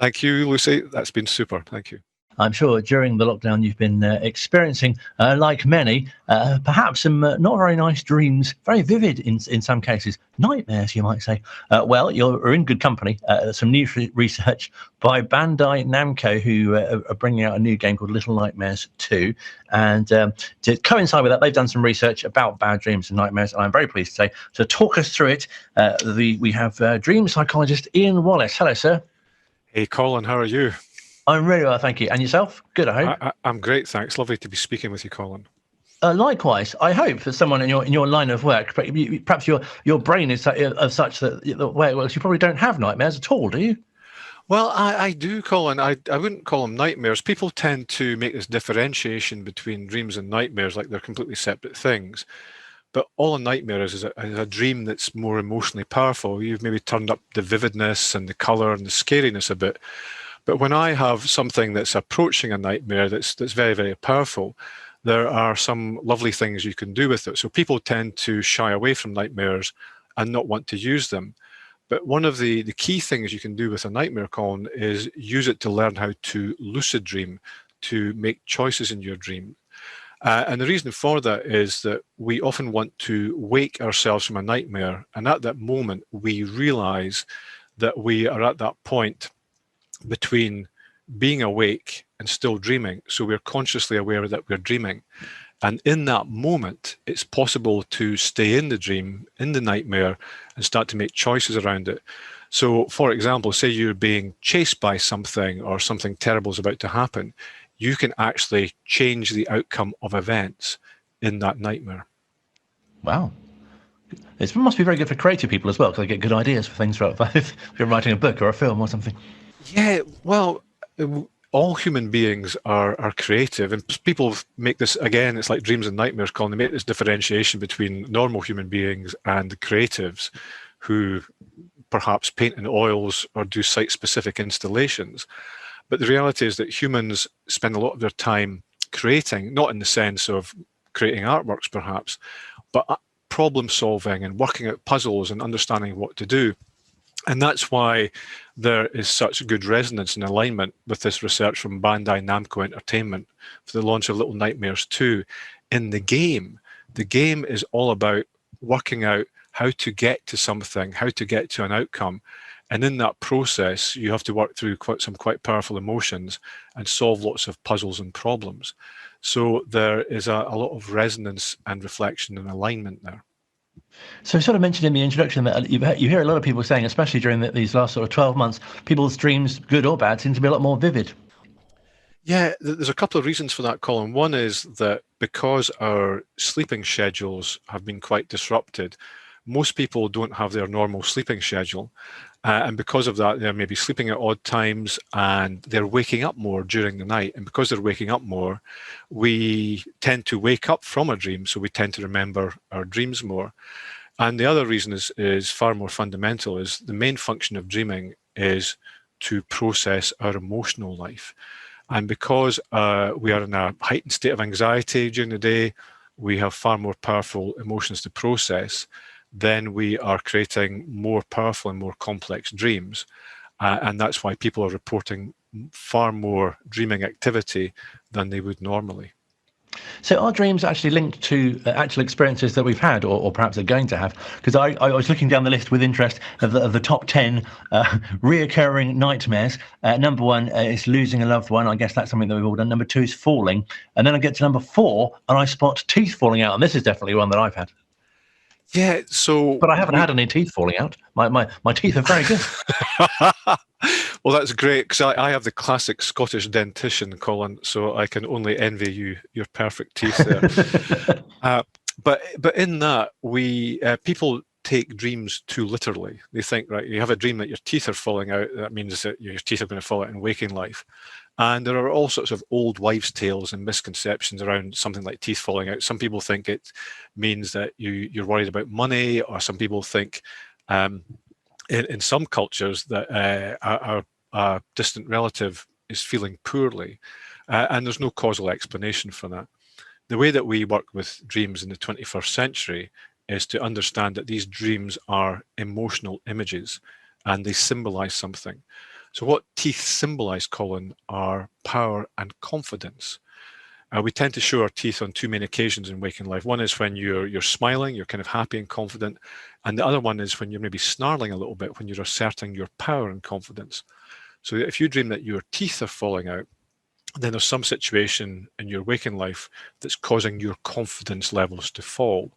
Thank you, Lucy. That's been super. Thank you. I'm sure during the lockdown you've been experiencing, like many, perhaps some not very nice dreams, very vivid in some cases, nightmares, you might say. Well, you're in good company. Some new research by Bandai Namco, who are bringing out a new game called Little Nightmares 2. And to coincide with that, they've done some research about bad dreams and nightmares, and I'm very pleased to say, to talk us through it, we have dream psychologist Ian Wallace. Hello, sir. Hey, Colin, how are you? I'm really well, thank you. And yourself? Good, I hope. I'm great, thanks. Lovely to be speaking with you, Colin. Likewise, I hope for someone in your line of work, perhaps your brain is of such that the way it works, you probably don't have nightmares at all, do you? Well, I do, Colin. I wouldn't call them nightmares. People tend to make this differentiation between dreams and nightmares like they're completely separate things. But all a nightmare is a dream that's more emotionally powerful. You've maybe turned up the vividness and the colour and the scariness a bit. But when I have something that's approaching a nightmare that's very, very powerful, there are some lovely things you can do with it. So people tend to shy away from nightmares and not want to use them. But one of the key things you can do with a nightmare, Colin, is use it to learn how to lucid dream, to make choices in your dream. And the reason for that is that we often want to wake ourselves from a nightmare. And at that moment, we realize that we are at that point between being awake and still dreaming. So we're consciously aware that we're dreaming. And in that moment, it's possible to stay in the dream, in the nightmare, and start to make choices around it. So, for example, say you're being chased by something or something terrible is about to happen, you can actually change the outcome of events in that nightmare. Wow. It must be very good for creative people as well, because they get good ideas for things if you're writing a book or a film or something. Yeah, well, all human beings are creative, and people make this, again, it's like dreams and nightmares, Colin. They make this differentiation between normal human beings and the creatives who perhaps paint in oils or do site-specific installations. But the reality is that humans spend a lot of their time creating, not in the sense of creating artworks perhaps, but problem solving and working out puzzles and understanding what to do. And that's why there is such good resonance and alignment with this research from Bandai Namco Entertainment for the launch of Little Nightmares 2. In the game is all about working out how to get to something, how to get to an outcome. And in that process, you have to work through some quite powerful emotions and solve lots of puzzles and problems. So there is a lot of resonance and reflection and alignment there. So you sort of mentioned in the introduction that you hear a lot of people saying, especially during these last sort of 12 months, people's dreams, good or bad, seem to be a lot more vivid. Yeah, there's a couple of reasons for that, Colin. One is that because our sleeping schedules have been quite disrupted, most people don't have their normal sleeping schedule. And because of that, they're maybe sleeping at odd times and they're waking up more during the night. And because they're waking up more, we tend to wake up from a dream. So we tend to remember our dreams more. And the other reason is far more fundamental, is the main function of dreaming is to process our emotional life. And because we are in a heightened state of anxiety during the day, we have far more powerful emotions to process, then we are creating more powerful and more complex dreams. And that's why people are reporting far more dreaming activity than they would normally. So are dreams actually linked to actual experiences that we've had or perhaps are going to have? Because I was looking down the list with interest of the top 10 reoccurring nightmares. Number 1 is losing a loved one. I guess that's something that we've all done. Number 2 is falling. And then I get to number 4 and I spot teeth falling out. And this is definitely one that I've had. Yeah, so... But I haven't had any teeth falling out. My teeth are very good. Well, that's great, because I have the classic Scottish dentition, Colin, so I can only envy you, your perfect teeth there. But in that, people take dreams too literally. They think, right, you have a dream that your teeth are falling out, that means that your teeth are going to fall out in waking life. And there are all sorts of old wives' tales and misconceptions around something like teeth falling out. Some people think it means that you're worried about money, or some people think in some cultures that our a distant relative is feeling poorly, and there's no causal explanation for that. The way that we work with dreams in the 21st century is to understand that these dreams are emotional images and they symbolize something. So what teeth symbolize, Colin, are power and confidence. We tend to show our teeth on two main occasions in waking life. One is when you're smiling, you're kind of happy and confident, and the other one is when you're maybe snarling a little bit, when you're asserting your power and confidence. So if you dream that your teeth are falling out, then there's some situation in your waking life that's causing your confidence levels to fall.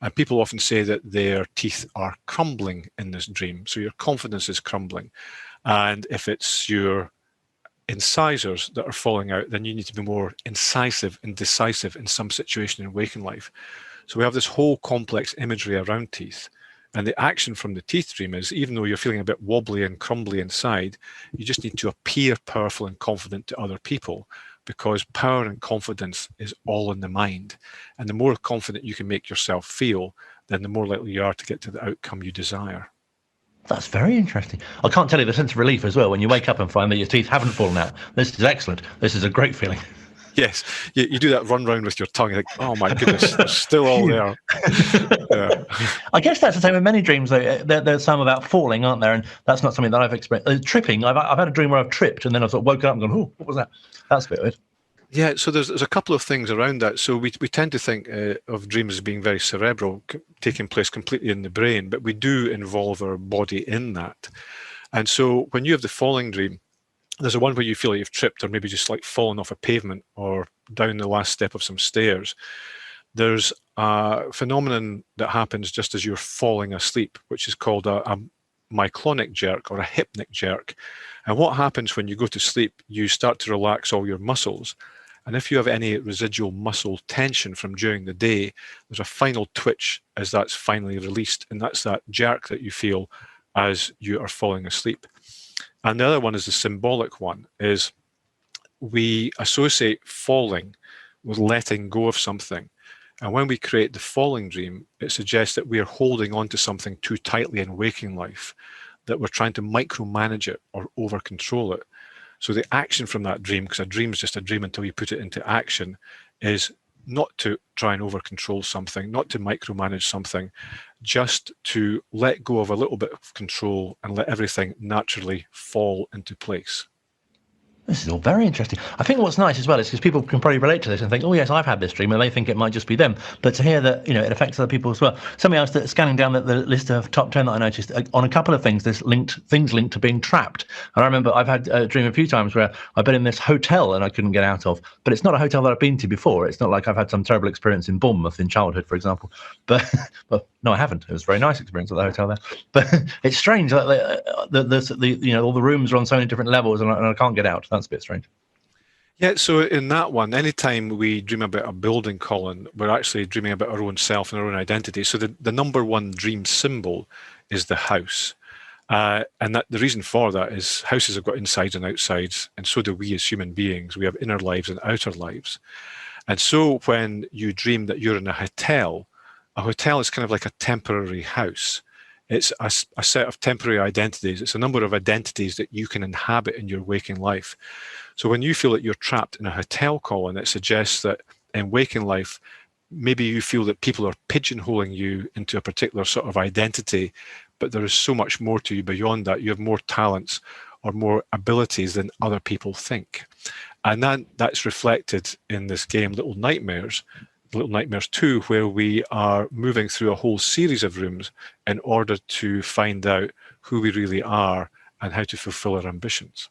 And people often say that their teeth are crumbling in this dream. So your confidence is crumbling. And if it's your incisors that are falling out, then you need to be more incisive and decisive in some situation in waking life. So we have this whole complex imagery around teeth. And the action from the teeth dream is, even though you're feeling a bit wobbly and crumbly inside, you just need to appear powerful and confident to other people, because power and confidence is all in the mind. And the more confident you can make yourself feel, then the more likely you are to get to the outcome you desire. That's very interesting. I can't tell you the sense of relief as well when you wake up and find that your teeth haven't fallen out. This is excellent. This is a great feeling. Yes, you do that run round with your tongue, like, oh my goodness, they're still all there. Yeah. I guess that's the same with many dreams, though. There's some about falling, aren't there? And that's not something that I've experienced. Tripping, I've had a dream where I've tripped and then I've sort of woken up and gone, oh, what was that? That's a bit weird. Yeah, so there's a couple of things around that. So we tend to think of dreams as being very cerebral, taking place completely in the brain, but we do involve our body in that. And so when you have the falling dream, there's a one where you feel like you've tripped or maybe just like fallen off a pavement or down the last step of some stairs. There's a phenomenon that happens just as you're falling asleep, which is called a myoclonic jerk or a hypnic jerk. And what happens when you go to sleep, you start to relax all your muscles. And if you have any residual muscle tension from during the day, there's a final twitch as that's finally released. And that's that jerk that you feel as you are falling asleep. And the other one is the symbolic one, is we associate falling with letting go of something. And when we create the falling dream, it suggests that we are holding on to something too tightly in waking life, that we're trying to micromanage it or over control it. So the action from that dream, because a dream is just a dream until you put it into action, is not to try and over control something, not to micromanage something, just to let go of a little bit of control and let everything naturally fall into place. This is all very interesting. I think what's nice as well is because people can probably relate to this and think, oh yes, I've had this dream, and they think it might just be them. But to hear that, it affects other people as well. Something else that scanning down the list of top 10 that I noticed, on a couple of things, there's things linked to being trapped. And I remember I've had a dream a few times where I've been in this hotel and I couldn't get out of. But it's not a hotel that I've been to before. It's not like I've had some terrible experience in Bournemouth in childhood, for example. But no, I haven't. It was a very nice experience at the hotel there. But it's strange that all the rooms are on so many different levels and I can't get out. That's a bit strange. Yeah, so in that one, anytime we dream about a building, Colin, we're actually dreaming about our own self and our own identity. So the number one dream symbol is the house. And that the reason for that is houses have got insides and outsides, and so do we as human beings. We have inner lives and outer lives. And so when you dream that you're in a hotel is kind of like a temporary house. It's a set of temporary identities. It's a number of identities that you can inhabit in your waking life. So when you feel that you're trapped in a hotel, Colin, it suggests that in waking life, maybe you feel that people are pigeonholing you into a particular sort of identity, but there is so much more to you beyond that. You have more talents or more abilities than other people think. And that's reflected in this game, Little Nightmares 2, where we are moving through a whole series of rooms in order to find out who we really are and how to fulfill our ambitions.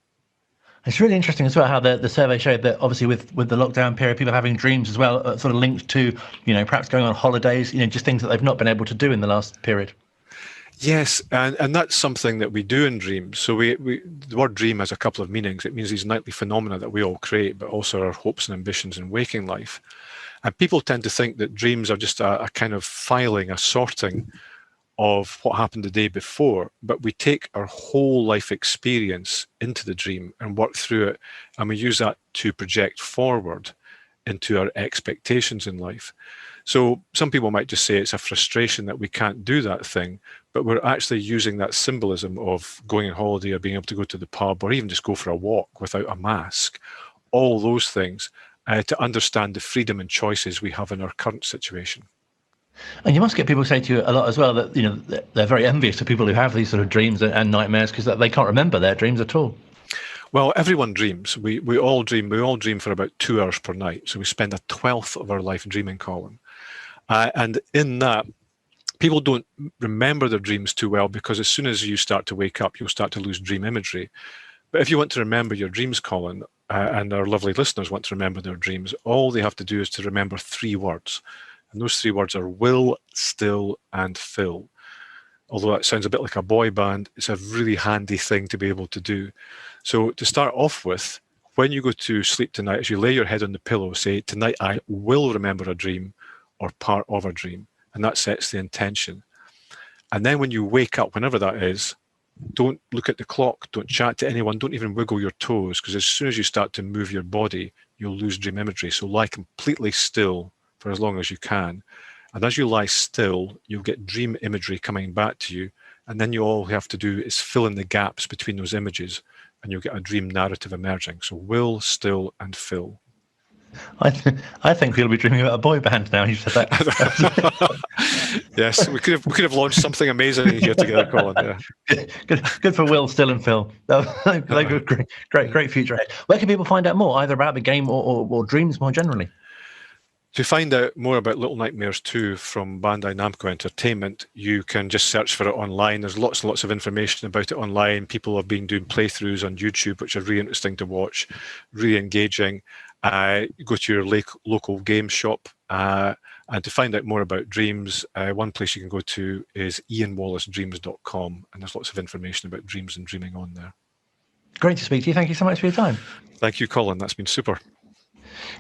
It's really interesting as well how the survey showed that obviously with the lockdown period, people having dreams as well, sort of linked to, perhaps going on holidays, just things that they've not been able to do in the last period. Yes, and that's something that we do in dreams. So we the word dream has a couple of meanings. It means these nightly phenomena that we all create, but also our hopes and ambitions in waking life. And people tend to think that dreams are just a kind of filing, a sorting of what happened the day before, but we take our whole life experience into the dream and work through it, and we use that to project forward into our expectations in life. So some people might just say it's a frustration that we can't do that thing, but we're actually using that symbolism of going on holiday or being able to go to the pub or even just go for a walk without a mask, all those things, to understand the freedom and choices we have in our current situation. And you must get people say to you a lot as well that, you know, they're very envious of people who have these sort of dreams and nightmares because they can't remember their dreams at all. Well, everyone dreams. We all dream. We all dream for about 2 hours per night. So we spend a 1/12 of our life dreaming, Colin. And in that, people don't remember their dreams too well because as soon as you start to wake up, you'll start to lose dream imagery. But if you want to remember your dreams, Colin, and our lovely listeners want to remember their dreams, all they have to do is to remember 3 words. And those 3 words are will, still, and fill. Although that sounds a bit like a boy band, it's a really handy thing to be able to do. So to start off with, when you go to sleep tonight, as you lay your head on the pillow, say, tonight I will remember a dream or part of a dream. And that sets the intention. And then when you wake up, whenever that is, don't look at the clock, don't chat to anyone, don't even wiggle your toes, because as soon as you start to move your body, you'll lose dream imagery. So lie completely still for as long as you can. And as you lie still, you'll get dream imagery coming back to you. And then all you have to do is fill in the gaps between those images and you'll get a dream narrative emerging. So will, still, and fill. I think we'll be dreaming about a boy band now. You said that. Yes, we could have launched something amazing here together, Colin. Yeah. Good for Will, Still, and Phil. Great future ahead. Where can people find out more, either about the game or dreams more generally? To find out more about Little Nightmares 2 from Bandai Namco Entertainment, you can just search for it online. There's lots and lots of information about it online. People have been doing playthroughs on YouTube, which are really interesting to watch, really engaging. Go to your local game shop, and to find out more about dreams, one place you can go to is ianwallacedreams.com, and there's lots of information about dreams and dreaming on there. Great to speak to you. Thank you so much for your time. Thank you, Colin. That's been super.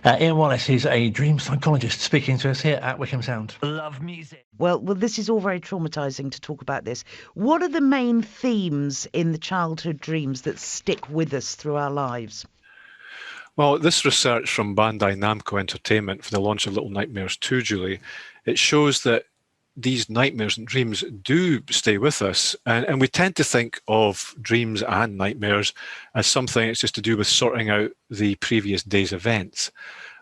Ian Wallace is a dream psychologist speaking to us here at Wickham Sound. Love music. Well, this is all very traumatizing to talk about this. What are the main themes in the childhood dreams that stick with us through our lives? Well, this research from Bandai Namco Entertainment for the launch of Little Nightmares 2, Julie, it shows that these nightmares and dreams do stay with us. And we tend to think of dreams and nightmares as something that's just to do with sorting out the previous day's events.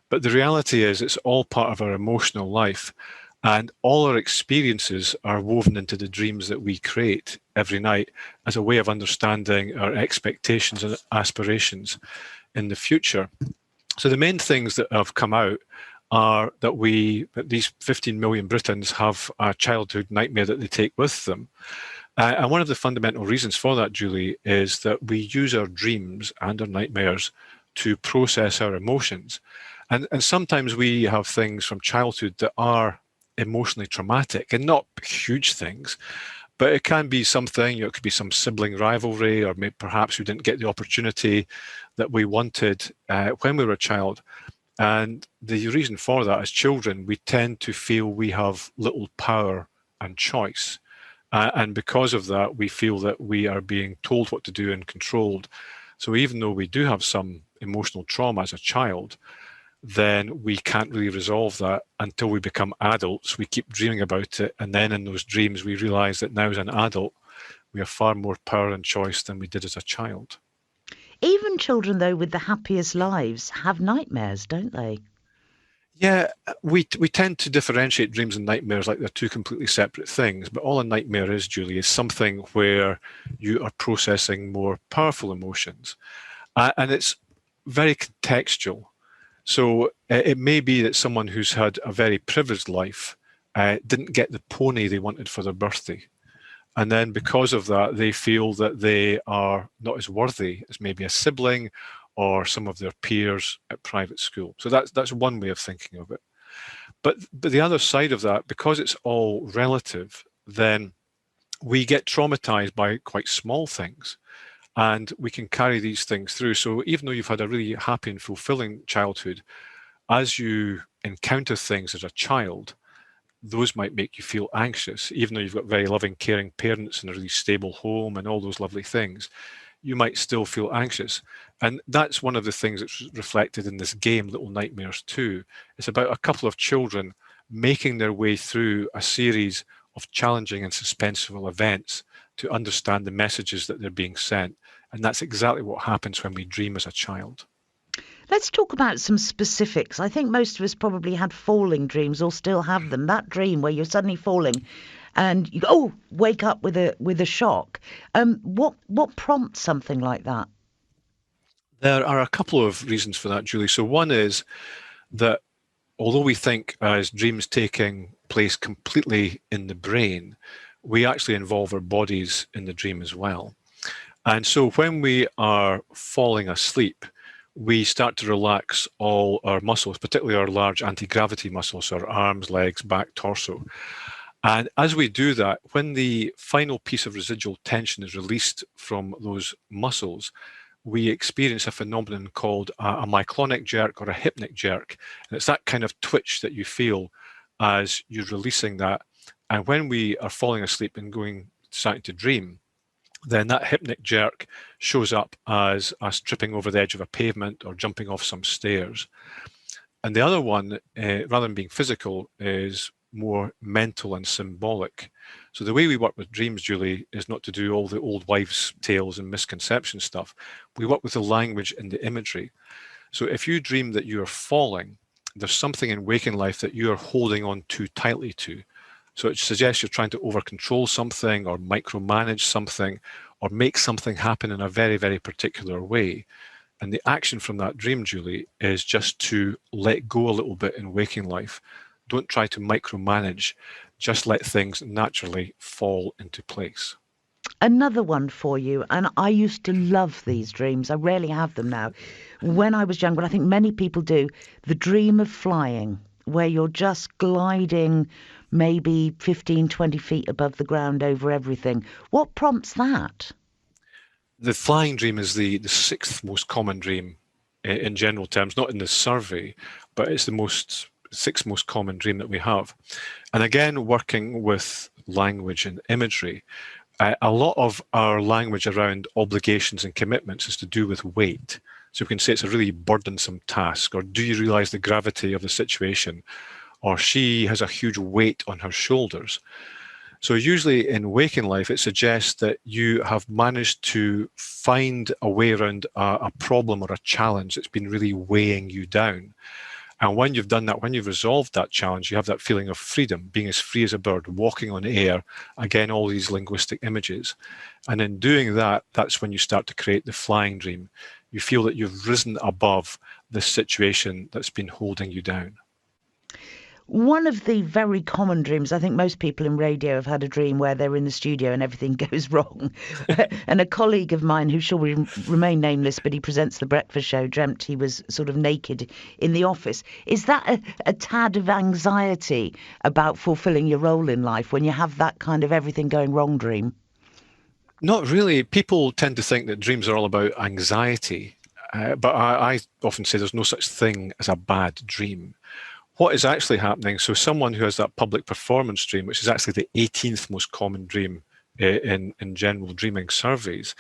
But the reality is it's all part of our emotional life. And all our experiences are woven into the dreams that we create every night as a way of understanding our expectations and aspirations in the future. So the main things that have come out are that these 15 million Britons have a childhood nightmare that they take with them. And one of the fundamental reasons for that, Julie, is that we use our dreams and our nightmares to process our emotions. And sometimes we have things from childhood that are emotionally traumatic and not huge things, but it can be something, it could be some sibling rivalry, or maybe perhaps we didn't get the opportunity that we wanted when we were a child. And the reason for that, as children, we tend to feel we have little power and choice. And because of that, we feel that we are being told what to do and controlled. So even though we do have some emotional trauma as a child, then we can't really resolve that until we become adults. We keep dreaming about it. And then in those dreams, we realize that now as an adult, we have far more power and choice than we did as a child. Even children, though, with the happiest lives have nightmares, don't they? Yeah, we tend to differentiate dreams and nightmares like they're two completely separate things. But all a nightmare is, Julie, is something where you are processing more powerful emotions. And it's very contextual. So it may be that someone who's had a very privileged life didn't get the pony they wanted for their birthday. And then because of that, they feel that they are not as worthy as maybe a sibling or some of their peers at private school. So that's one way of thinking of it. But the other side of that, because it's all relative, then we get traumatized by quite small things. And we can carry these things through. So even though you've had a really happy and fulfilling childhood, as you encounter things as a child, those might make you feel anxious. Even though you've got very loving, caring parents and a really stable home and all those lovely things, you might still feel anxious. And that's one of the things that's reflected in this game, Little Nightmares 2. It's about a couple of children making their way through a series of challenging and suspenseful events to understand the messages that they're being sent. And that's exactly what happens when we dream as a child. Let's talk about some specifics. I think most of us probably had falling dreams or still have them. That dream where you're suddenly falling and you wake up with a shock. What prompts something like that? There are a couple of reasons for that, Julie. So one is that although we think as dreams taking place completely in the brain, we actually involve our bodies in the dream as well. And so when we are falling asleep, we start to relax all our muscles, particularly our large anti-gravity muscles, our arms, legs, back, torso. And as we do that, when the final piece of residual tension is released from those muscles, we experience a phenomenon called a myoclonic jerk or a hypnic jerk. And it's that kind of twitch that you feel as you're releasing that. And when we are falling asleep and starting to dream, then that hypnic jerk shows up as us tripping over the edge of a pavement or jumping off some stairs. And the other one, rather than being physical, is more mental and symbolic. So the way we work with dreams, Julie, is not to do all the old wives' tales and misconception stuff. We work with the language and the imagery. So if you dream that you are falling, there's something in waking life that you are holding on too tightly to. So it suggests you're trying to over-control something or micromanage something or make something happen in a very, very particular way. And the action from that dream, Julie, is just to let go a little bit in waking life. Don't try to micromanage, just let things naturally fall into place. Another one for you, and I used to love these dreams. I rarely have them now. When I was young, but I think many people do, the dream of flying, where you're just gliding maybe 15, 20 feet above the ground over everything. What prompts that? The flying dream is the sixth most common dream in general terms, not in the survey, but it's the sixth most common dream that we have. And again, working with language and imagery, a lot of our language around obligations and commitments is to do with weight. So we can say it's a really burdensome task, or do you realize the gravity of the situation, or she has a huge weight on her shoulders. So usually in waking life, it suggests that you have managed to find a way around a problem or a challenge that's been really weighing you down. And when you've done that, when you've resolved that challenge, you have that feeling of freedom, being as free as a bird, walking on air, again, all these linguistic images. And in doing that, that's when you start to create the flying dream. You feel that you've risen above this situation that's been holding you down. One of the very common dreams, I think most people in radio have had a dream where they're in the studio and everything goes wrong. And a colleague of mine, who shall remain nameless, but he presents the breakfast show, dreamt he was sort of naked in the office. Is that a tad of anxiety about fulfilling your role in life when you have that kind of everything going wrong dream? Not really. People tend to think that dreams are all about anxiety, but I often say there's no such thing as a bad dream. What is actually happening, so someone who has that public performance dream, which is actually the 18th most common dream in general dreaming surveys,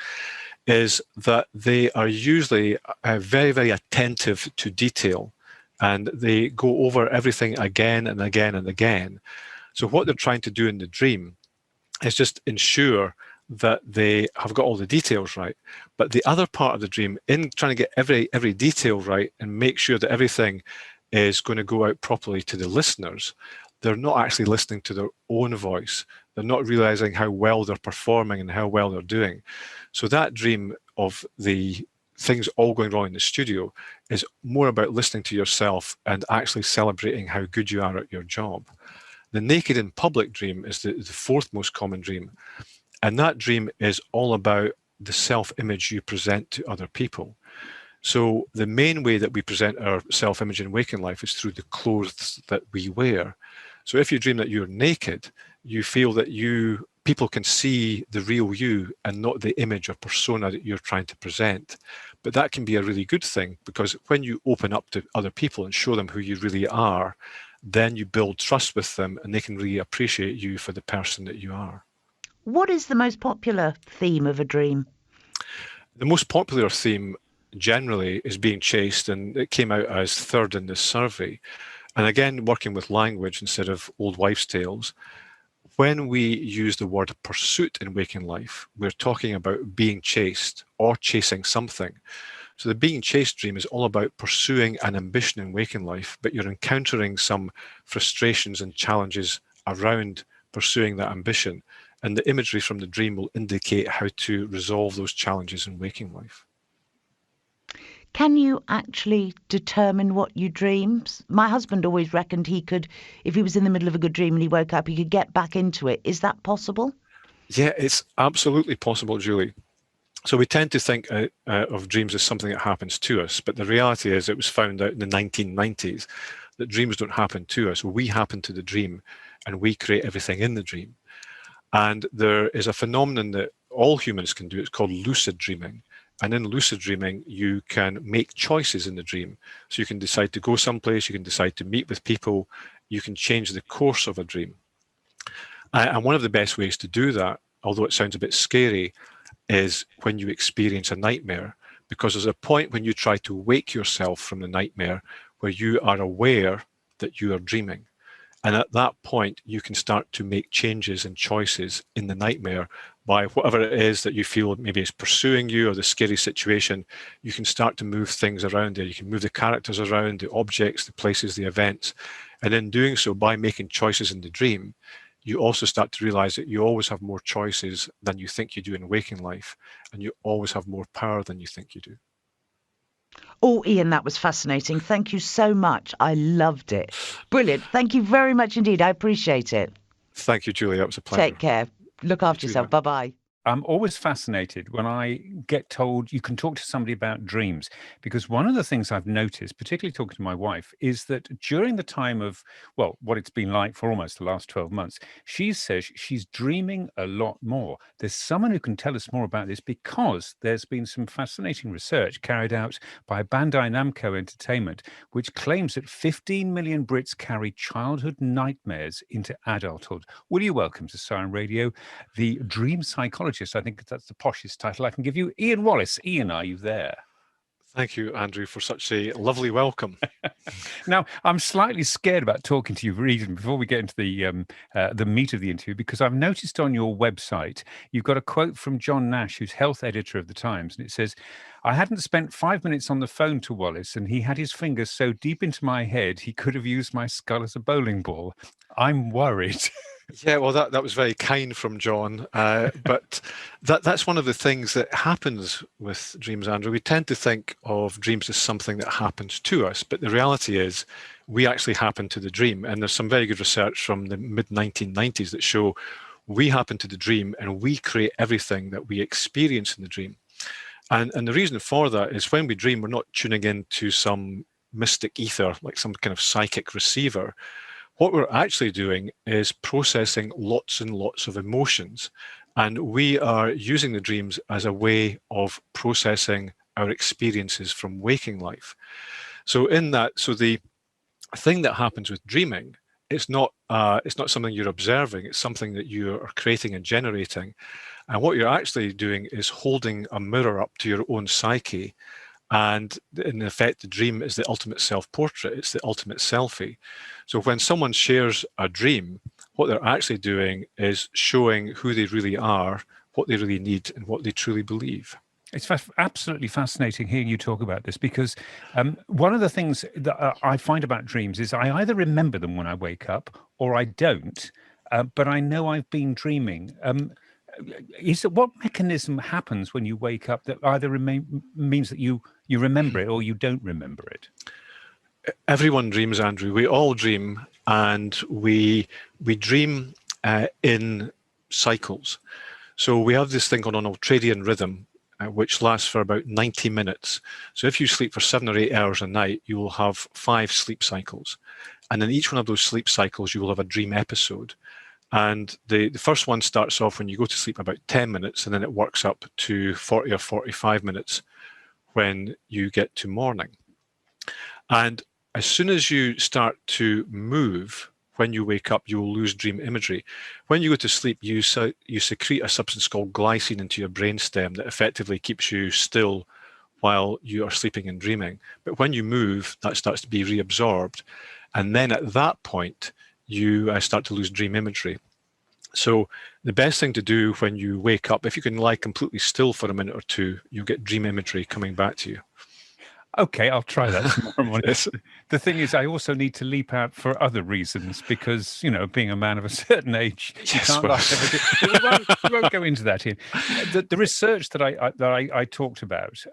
is that they are usually very, very attentive to detail, and they go over everything again and again and again. So what they're trying to do in the dream is just ensure that they have got all the details right. But the other part of the dream, in trying to get every detail right and make sure that everything is going to go out properly to the listeners, they're not actually listening to their own voice. They're not realizing how well they're performing and how well they're doing. So that dream of the things all going wrong in the studio is more about listening to yourself and actually celebrating how good you are at your job. The naked in public dream is the fourth most common dream. And that dream is all about the self-image you present to other people. So the main way that we present our self-image in waking life is through the clothes that we wear. So if you dream that you're naked, you feel that people can see the real you and not the image or persona that you're trying to present. But that can be a really good thing, because when you open up to other people and show them who you really are, then you build trust with them and they can really appreciate you for the person that you are. What is the most popular theme of a dream? The most popular theme generally is being chased, and it came out as third in this survey. And again, working with language instead of old wives' tales, when we use the word pursuit in waking life, we're talking about being chased or chasing something. So the being chased dream is all about pursuing an ambition in waking life, but you're encountering some frustrations and challenges around pursuing that ambition. And the imagery from the dream will indicate how to resolve those challenges in waking life. Can you actually determine what you dream? My husband always reckoned he could, if he was in the middle of a good dream and he woke up, he could get back into it. Is that possible? Yeah, it's absolutely possible, Julie. So we tend to think of dreams as something that happens to us, but the reality is it was found out in the 1990s that dreams don't happen to us. We happen to the dream and we create everything in the dream. And there is a phenomenon that all humans can do. It's called lucid dreaming. And in lucid dreaming, you can make choices in the dream. So you can decide to go someplace, you can decide to meet with people, you can change the course of a dream. And one of the best ways to do that, although it sounds a bit scary, is when you experience a nightmare, because there's a point when you try to wake yourself from the nightmare where you are aware that you are dreaming. And at that point, you can start to make changes and choices in the nightmare by whatever it is that you feel maybe is pursuing you or the scary situation. You can start to move things around there. You can move the characters around, the objects, the places, the events. And in doing so, by making choices in the dream, you also start to realize that you always have more choices than you think you do in waking life. And you always have more power than you think you do. Oh, Ian, that was fascinating. Thank you so much. I loved it. Brilliant. Thank you very much indeed. I appreciate it. Thank you, Julie. That was a pleasure. Take care. Look after yourself. Bye-bye. I'm always fascinated when I get told you can talk to somebody about dreams, because one of the things I've noticed, particularly talking to my wife, is that during the time of, well, what it's been like for almost the last 12 months, she says she's dreaming a lot more. There's someone who can tell us more about this, because there's been some fascinating research carried out by Bandai Namco Entertainment, which claims that 15 million Brits carry childhood nightmares into adulthood. Will you welcome to Siren Radio the dream psychologist? I think that's the poshest title I can give you, Ian Wallace. Ian, are you there? Thank you, Andrew, for such a lovely welcome. Now, I'm slightly scared about talking to you, Regan, before we get into the meat of the interview, because I've noticed on your website you've got a quote from John Nash, who's health editor of the Times, and it says, "I hadn't spent 5 minutes on the phone to Wallace, and he had his fingers so deep into my head he could have used my skull as a bowling ball. I'm worried." Yeah, well, that was very kind from John, but that's one of the things that happens with dreams, Andrew. We tend to think of dreams as something that happens to us, but the reality is we actually happen to the dream. And there's some very good research from the mid-1990s that show we happen to the dream and we create everything that we experience in the dream. And the reason for that is when we dream, we're not tuning into some mystic ether, like some kind of psychic receiver. What we're actually doing is processing lots and lots of emotions. And we are using the dreams as a way of processing our experiences from waking life. So the thing that happens with dreaming, it's not something you're observing, it's something that you are creating and generating. And what you're actually doing is holding a mirror up to your own psyche. And in effect, the dream is the ultimate self-portrait. It's the ultimate selfie. So when someone shares a dream, what they're actually doing is showing who they really are, what they really need, and what they truly believe. It's absolutely fascinating hearing you talk about this, because one of the things that I find about dreams is I either remember them when I wake up or I don't, but I know I've been dreaming. What mechanism happens when you wake up that either means that you remember it or you don't remember it? Everyone dreams, Andrew. We all dream, and we dream in cycles. So we have this thing called an ultradian rhythm, which lasts for about 90 minutes. So if you sleep for 7 or 8 hours a night, you will have 5 sleep cycles. And in each one of those sleep cycles, you will have a dream episode. And the first one starts off when you go to sleep about 10 minutes, and then it works up to 40 or 45 minutes when you get to morning. And as soon as you start to move, when you wake up, you will lose dream imagery. When you go to sleep, you secrete a substance called glycine into your brainstem that effectively keeps you still while you are sleeping and dreaming. But when you move, that starts to be reabsorbed. And then at that point, you start to lose dream imagery. So the best thing to do when you wake up, if you can lie completely still for a minute or two, you'll get dream imagery coming back to you. Okay, I'll try that tomorrow morning. Yes. The thing is, I also need to leap out for other reasons because, being a man of a certain age, you Yes, can't well. lie. We won't go into that here. The research that I talked about,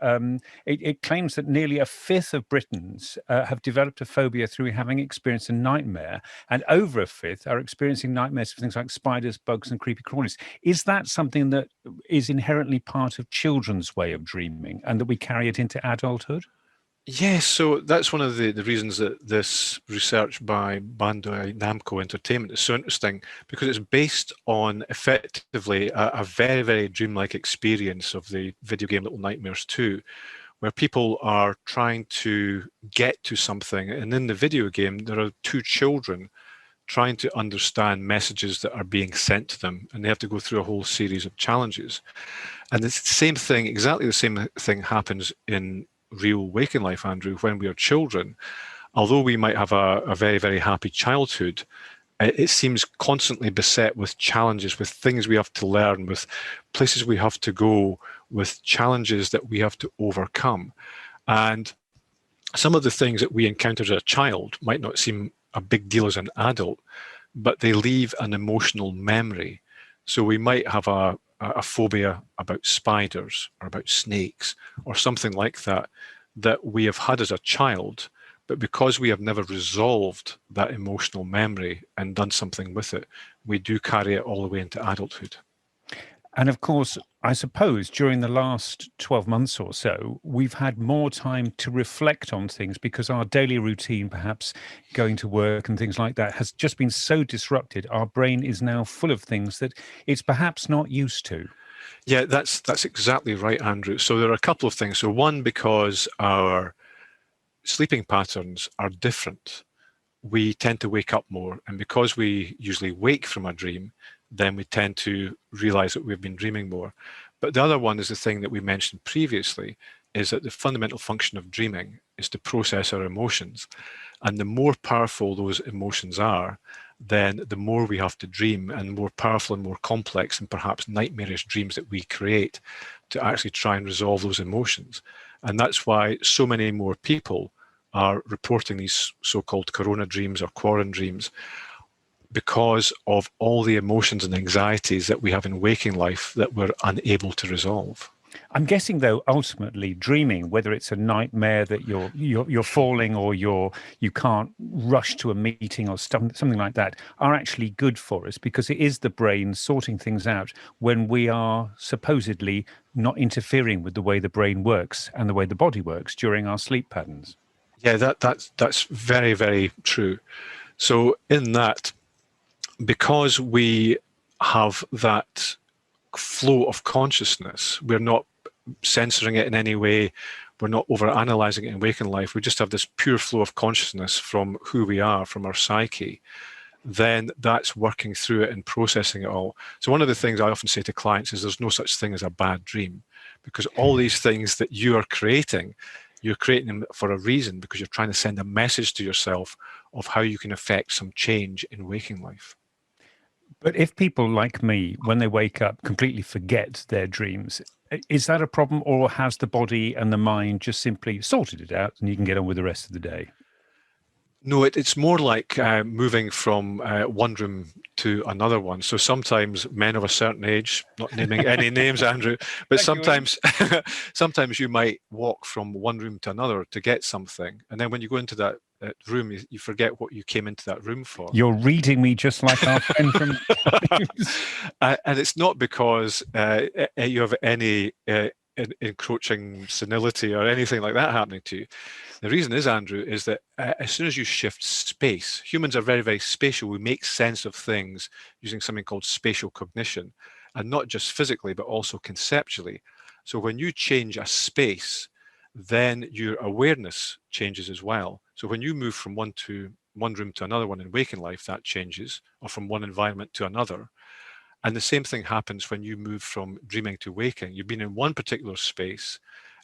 it claims that nearly a fifth of Britons have developed a phobia through having experienced a nightmare, and over a fifth are experiencing nightmares for things like spiders, bugs, and creepy crawlies. Is that something that is inherently part of children's way of dreaming, and that we carry it into adulthood? Yes, so that's one of the reasons that this research by Bandai Namco Entertainment is so interesting, because it's based on effectively a very, very dreamlike experience of the video game Little Nightmares 2, where people are trying to get to something. And in the video game, there are two children trying to understand messages that are being sent to them, and they have to go through a whole series of challenges. And it's the same thing, exactly the same thing happens in real waking life, Andrew. When we are children, although we might have a very, very happy childhood, it seems constantly beset with challenges, with things we have to learn, with places we have to go, with challenges that we have to overcome. And some of the things that we encounter as a child might not seem a big deal as an adult, but they leave an emotional memory. So we might have a phobia about spiders or about snakes or something like that we have had as a child, but because we have never resolved that emotional memory and done something with it, we do carry it all the way into adulthood. And of course, I suppose during the last 12 months or so, we've had more time to reflect on things because our daily routine, perhaps going to work and things like that, has just been so disrupted. Our brain is now full of things that it's perhaps not used to. Yeah, that's exactly right, Andrew. So there are a couple of things. So one, because our sleeping patterns are different, we tend to wake up more. And because we usually wake from a dream, then we tend to realize that we've been dreaming more. But the other one is the thing that we mentioned previously, is that the fundamental function of dreaming is to process our emotions. And the more powerful those emotions are, then the more we have to dream, and more powerful and more complex and perhaps nightmarish dreams that we create to actually try and resolve those emotions. And that's why so many more people are reporting these so-called corona dreams or quarantine dreams, because of all the emotions and anxieties that we have in waking life that we're unable to resolve. I'm guessing, though, ultimately dreaming, whether it's a nightmare that you're falling or you can't rush to a meeting or something like that, are actually good for us, because it is the brain sorting things out when we are supposedly not interfering with the way the brain works and the way the body works during our sleep patterns. Yeah, that's very, very true. So in that, because we have that flow of consciousness, we're not censoring it in any way, we're not over-analyzing it in waking life, we just have this pure flow of consciousness from who we are, from our psyche, then that's working through it and processing it all. So one of the things I often say to clients is there's no such thing as a bad dream, because all these things that you are creating, you're creating them for a reason, because you're trying to send a message to yourself of how you can affect some change in waking life. But if people like me, when they wake up, completely forget their dreams, is that a problem, or has the body and the mind just simply sorted it out and you can get on with the rest of the day? No, it's more like moving from one room to another one. So sometimes men of a certain age, not naming any names, Andrew, but sometimes you might walk from one room to another to get something. And then when you go into that room, you forget what you came into that room for. You're reading me just like our friend from... And it's not because you have any encroaching senility or anything like that happening to you. The reason is, Andrew, is that as soon as you shift space, humans are very, very spatial. We make sense of things using something called spatial cognition, and not just physically, but also conceptually. So when you change a space, then your awareness changes as well. So when you move from one room to another one in waking life, that changes, or from one environment to another. And the same thing happens when you move from dreaming to waking. You've been in one particular space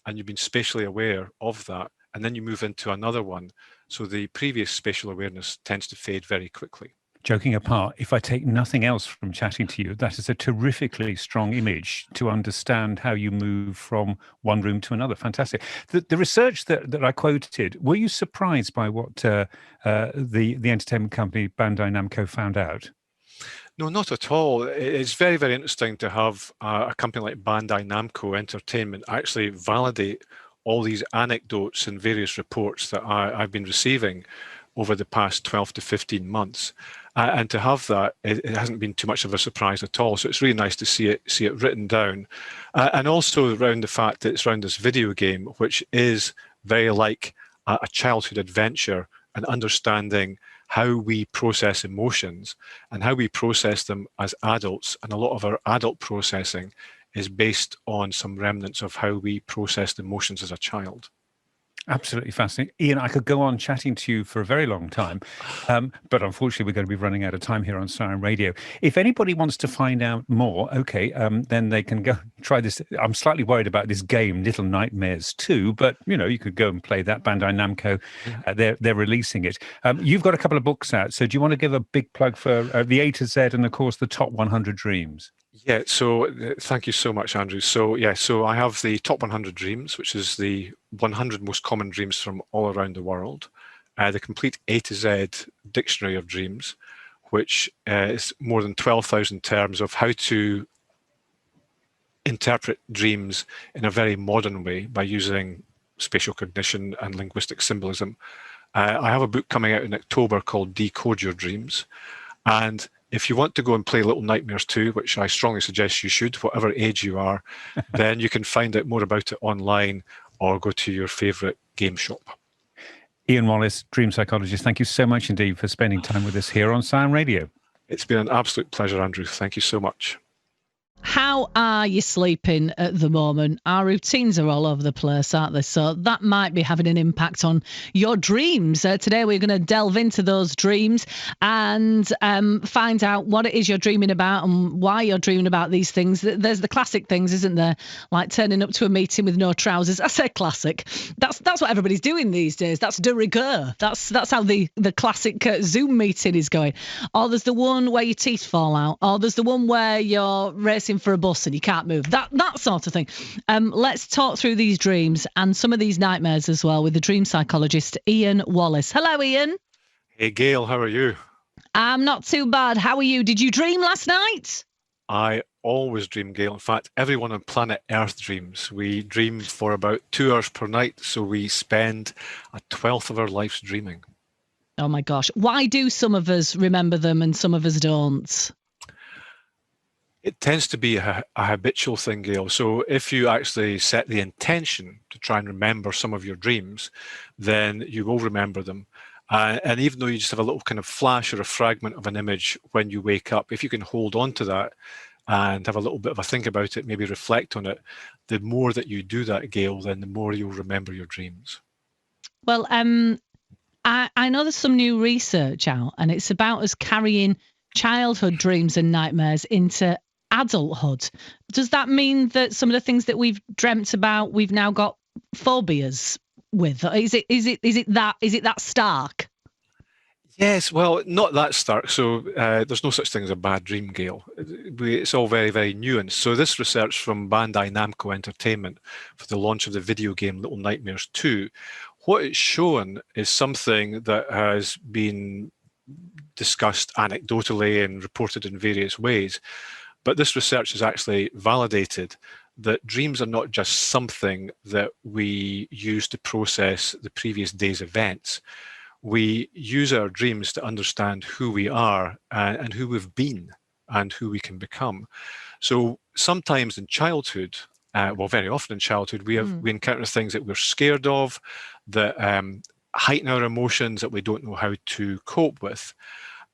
and you've been spatially aware of that. and then you move into another one. So the previous spatial awareness tends to fade very quickly. Joking apart, if I take nothing else from chatting to you, that is a terrifically strong image to understand how you move from one room to another. Fantastic. The research that I quoted, were you surprised by what the entertainment company Bandai Namco found out? No, not at all. It's very, very interesting to have a company like Bandai Namco Entertainment actually validate all these anecdotes and various reports that I've been receiving over the past 12 to 15 months. And to have that, it hasn't been too much of a surprise at all. So it's really nice to see it written down. And also around the fact that it's around this video game, which is very like a childhood adventure and understanding how we process emotions and how we process them as adults. And a lot of our adult processing is based on some remnants of how we processed emotions as a child. Absolutely fascinating. Ian, I could go on chatting to you for a very long time, but unfortunately we're going to be running out of time here on Siren Radio. If anybody wants to find out more, okay, then they can go try this. I'm slightly worried about this game, Little Nightmares 2, but, you know, you could go and play that. Bandai Namco, they're releasing it. You've got a couple of books out, so do you want to give a big plug for the A to Z and, of course, the top 100 dreams? Yeah, so thank you so much, Andrew. So I have the Top 100 Dreams, which is the 100 most common dreams from all around the world. The complete A to Z dictionary of dreams, which is more than 12,000 terms of how to interpret dreams in a very modern way by using spatial cognition and linguistic symbolism. I have a book coming out in October called Decode Your Dreams. And if you want to go and play Little Nightmares 2, which I strongly suggest you should, whatever age you are, then you can find out more about it online or go to your favourite game shop. Ian Wallace, dream psychologist, thank you so much indeed for spending time with us here on Siren Radio. It's been an absolute pleasure, Andrew. Thank you so much. How are you sleeping at the moment? Our routines are all over the place, aren't they? So that might be having an impact on your dreams. Today we're going to delve into those dreams and find out what it is you're dreaming about and why you're dreaming about these things. There's the classic things, isn't there? Like turning up to a meeting with no trousers. I say classic. That's what everybody's doing these days. That's de rigueur. That's how the classic Zoom meeting is going. Or there's the one where your teeth fall out. Or there's the one where you're racing for a bus and you can't move, that sort of thing. Let's talk through these dreams and some of these nightmares as well with the dream psychologist Ian Wallace. Hello, Ian. Hey, Gail, how are you? I'm not too bad. How are you? Did you dream last night? I always dream, Gail. In fact, everyone on planet Earth dreams. We dream for about 2 hours per night, so we spend a 12th of our lives dreaming. Oh my gosh. Why do some of us remember them and some of us don't? It tends to be a habitual thing, Gail. So if you actually set the intention to try and remember some of your dreams, then you will remember them. And even though you just have a little kind of flash or a fragment of an image when you wake up, if you can hold on to that and have a little bit of a think about it, maybe reflect on it, the more that you do that, Gail, then the more you'll remember your dreams. Well, I know there's some new research out, and it's about us carrying childhood dreams and nightmares into adulthood. Does that mean that some of the things that we've dreamt about, we've now got phobias with? Is it that stark? Yes, well, not that stark. So there's no such thing as a bad dream, Gail. It's all very, very nuanced. So this research from Bandai Namco Entertainment for the launch of the video game Little Nightmares 2, what it's shown is something that has been discussed anecdotally and reported in various ways. But this research has actually validated that dreams are not just something that we use to process the previous day's events. We use our dreams to understand who we are and who we've been and who we can become. So sometimes in childhood, well, very often in childhood, we encounter things that we're scared of, that heighten our emotions that we don't know how to cope with.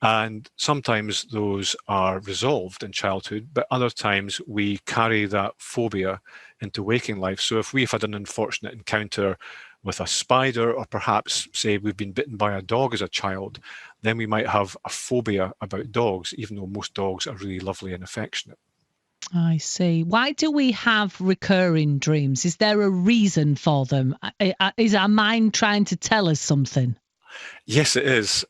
And sometimes those are resolved in childhood, but other times we carry that phobia into waking life. So if we've had an unfortunate encounter with a spider, or perhaps say we've been bitten by a dog as a child, then we might have a phobia about dogs, even though most dogs are really lovely and affectionate. I see. Why do we have recurring dreams? Is there a reason for them? Is our mind trying to tell us something? Yes, it is.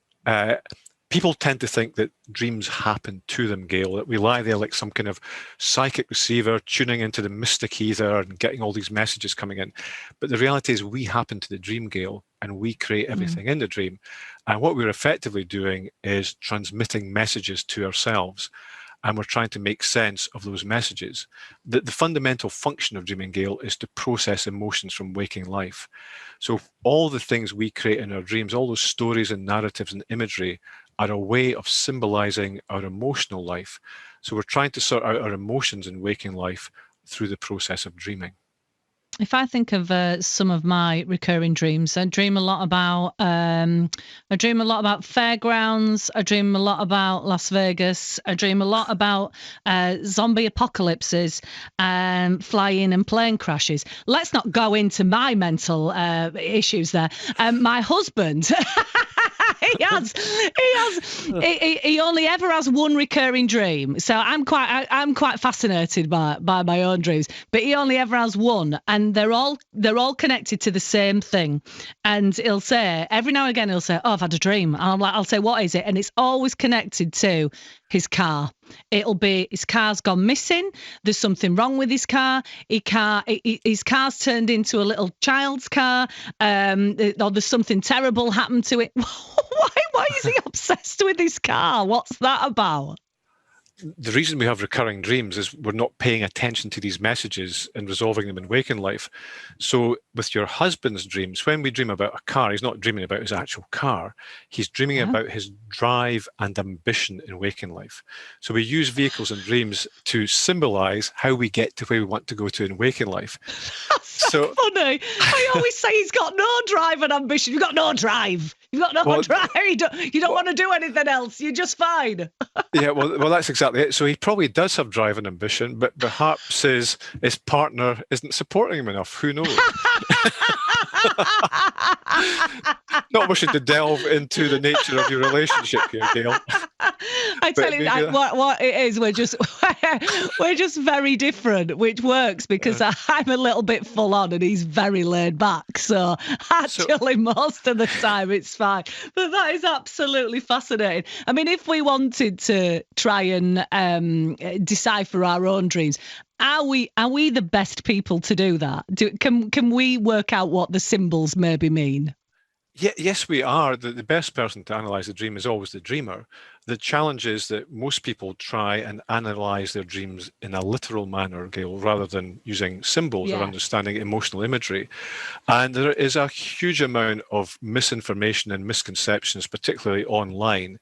People tend to think that dreams happen to them, Gail, that we lie there like some kind of psychic receiver tuning into the mystic ether and getting all these messages coming in. But the reality is we happen to the dream, Gail, and we create everything in the dream. And what we're effectively doing is transmitting messages to ourselves. And we're trying to make sense of those messages. The fundamental function of dreaming, Gail, is to process emotions from waking life. So all the things we create in our dreams, all those stories and narratives and imagery are a way of symbolizing our emotional life. So we're trying to sort out our emotions in waking life through the process of dreaming. If I think of some of my recurring dreams, I dream a lot about fairgrounds. I dream a lot about Las Vegas. I dream a lot about zombie apocalypses, flying and plane crashes. Let's not go into my mental issues there. My husband. He only ever has one recurring dream. So I'm quite fascinated by my own dreams. But he only ever has one, and they're all connected to the same thing. And he'll say every now and again, "Oh, I've had a dream." And I'll say, "What is it?" And it's always connected to his car. It'll be his car's gone missing. There's something wrong with his car. His car's turned into a little child's car. Or there's something terrible happened to it. Why is he obsessed with his car? What's that about? The reason we have recurring dreams is we're not paying attention to these messages and resolving them in waking life. So with your husband's dreams, when we dream about a car, he's not dreaming about his actual car. He's dreaming about his drive and ambition in waking life. So we use vehicles and dreams to symbolize how we get to where we want to go to in waking life. That's so funny. I always say he's got no drive and ambition. You've got no drive. You've got no drive. You don't want to do anything else. You're just fine. Yeah, well, that's exactly it. So he probably does have drive and ambition, but perhaps his partner isn't supporting him enough. Who knows? Not wishing to delve into the nature of your relationship here, Gail. I tell you what it is. We're just very different, which works because I'm a little bit full on and he's very laid back. So actually, most of the time it's fine. But that is absolutely fascinating. I mean, if we wanted to try and decipher our own dreams, are we the best people to do that? Can we work out what the symbols maybe mean? Yeah, yes, we are. The best person to analyze the dream is always the dreamer. The challenge is that most people try and analyze their dreams in a literal manner, Gail, rather than using symbols or understanding emotional imagery. And there is a huge amount of misinformation and misconceptions, particularly online.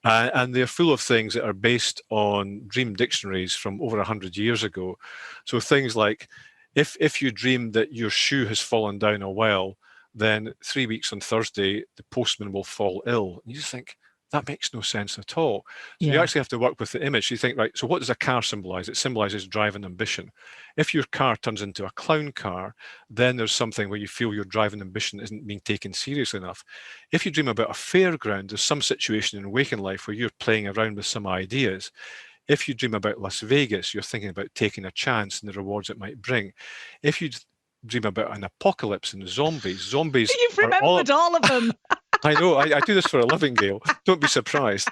And they're full of things that are based on dream dictionaries from over 100 years ago. So things like, if you dream that your shoe has fallen down a well, then 3 weeks on Thursday, the postman will fall ill. And you just think, that makes no sense at all. So you actually have to work with the image. You think, right, so what does a car symbolize? It symbolizes drive and ambition. If your car turns into a clown car, then there's something where you feel your drive and ambition isn't being taken seriously enough. If you dream about a fairground, there's some situation in waking life where you're playing around with some ideas. If you dream about Las Vegas, you're thinking about taking a chance and the rewards it might bring. If you dream about an apocalypse and zombies. You've remembered all of them. I know. I do this for a living, Gail. Don't be surprised.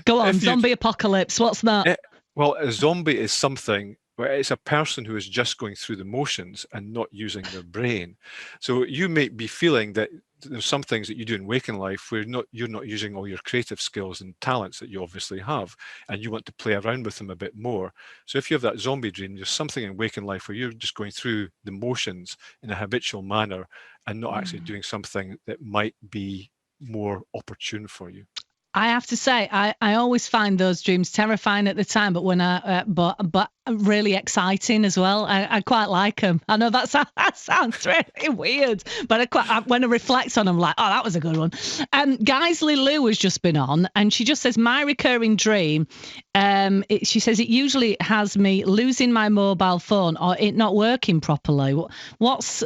Go on, zombie apocalypse. What's that? Well, a zombie is something where it's a person who is just going through the motions and not using their brain. So you may be feeling that there's some things that you do in waking life where you're not using all your creative skills and talents that you obviously have, and you want to play around with them a bit more. So if you have that zombie dream, there's something in waking life where you're just going through the motions in a habitual manner and not actually doing something that might be more opportune for you. I have to say, I always find those dreams terrifying at the time, but when but really exciting as well. I quite like them. I know that sounds really weird, but when I reflect on them, I'm like, oh, that was a good one. Geisley Lou has just been on, and she just says, my recurring dream, she says it usually has me losing my mobile phone or it not working properly. What's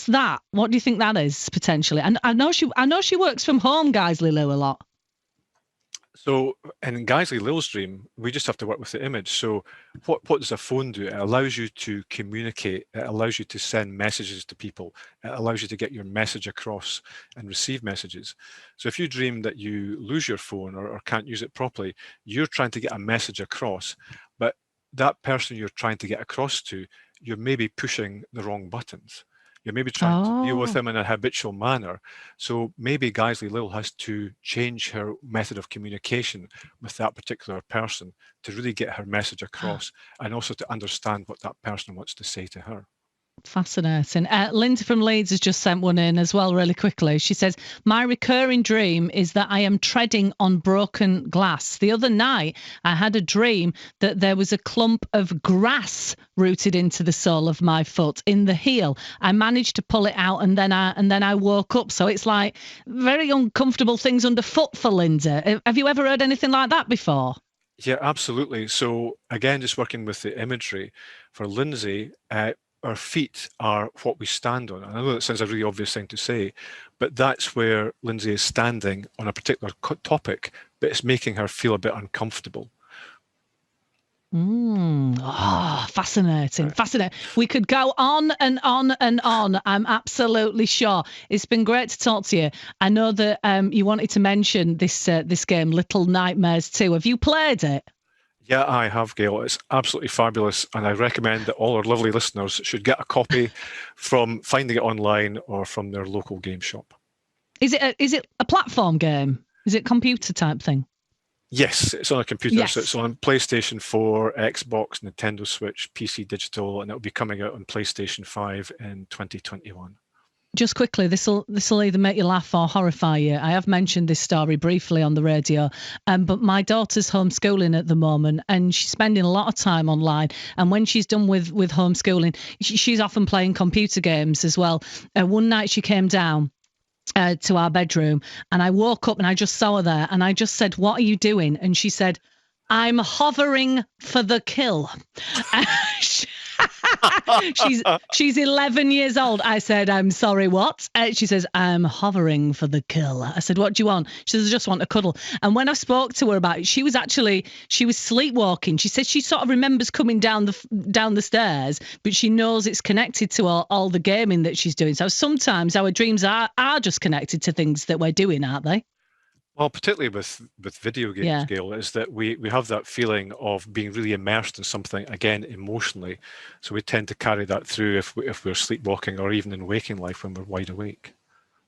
that? What do you think that is potentially? And I know she works from home, Geisley Lou, a lot. So in Geisley Lil's dream, we just have to work with the image. So what does a phone do? It allows you to communicate. It allows you to send messages to people. It allows you to get your message across and receive messages. So if you dream that you lose your phone or can't use it properly, you're trying to get a message across, but that person you're trying to get across to, you're maybe pushing the wrong buttons. You're maybe trying to deal with them in a habitual manner. So maybe Geisley Lil has to change her method of communication with that particular person to really get her message across and also to understand what that person wants to say to her. Fascinating. Linda from Leeds has just sent one in as well really quickly. She says, my recurring dream is that I am treading on broken glass. The other night, I had a dream that there was a clump of grass rooted into the sole of my foot in the heel. I managed to pull it out and then I woke up. So it's like very uncomfortable things underfoot for Linda. Have you ever heard anything like that before? Yeah, absolutely. So again, just working with the imagery for Lindsay, our feet are what we stand on. And I know that sounds a really obvious thing to say, but that's where Lindsay is standing on a particular topic, but it's making her feel a bit uncomfortable. Fascinating. Fascinating. We could go on and on and on. I'm absolutely sure. It's been great to talk to you. I know that you wanted to mention this game, Little Nightmares 2. Have you played it? Yeah, I have, Gail. It's absolutely fabulous, and I recommend that all our lovely listeners should get a copy from finding it online or from their local game shop. Is it a platform game? Is it computer type thing? Yes, it's on a computer. Yes. So it's on PlayStation 4, Xbox, Nintendo Switch, PC Digital, and it'll be coming out on PlayStation 5 in 2021. Just quickly, this will either make you laugh or horrify you. I have mentioned this story briefly on the radio, but my daughter's homeschooling at the moment, and she's spending a lot of time online. And when she's done with homeschooling, she's often playing computer games as well. One night she came down to our bedroom, and I woke up and I just saw her there, and I just said, "What are you doing?" And she said, "I'm hovering for the kill." She's 11 years old. I said, "I'm sorry, what?" She says, "I'm hovering for the kill." I said, "What do you want?" She says, "I just want a cuddle." And when I spoke to her about it, she was sleepwalking. She said she sort of remembers coming down the stairs, but she knows it's connected to all the gaming that she's doing. So sometimes our dreams are just connected to things that we're doing, aren't they? Well, particularly with video games, Gail, is that we have that feeling of being really immersed in something, again, emotionally. So we tend to carry that through if we're sleepwalking or even in waking life when we're wide awake.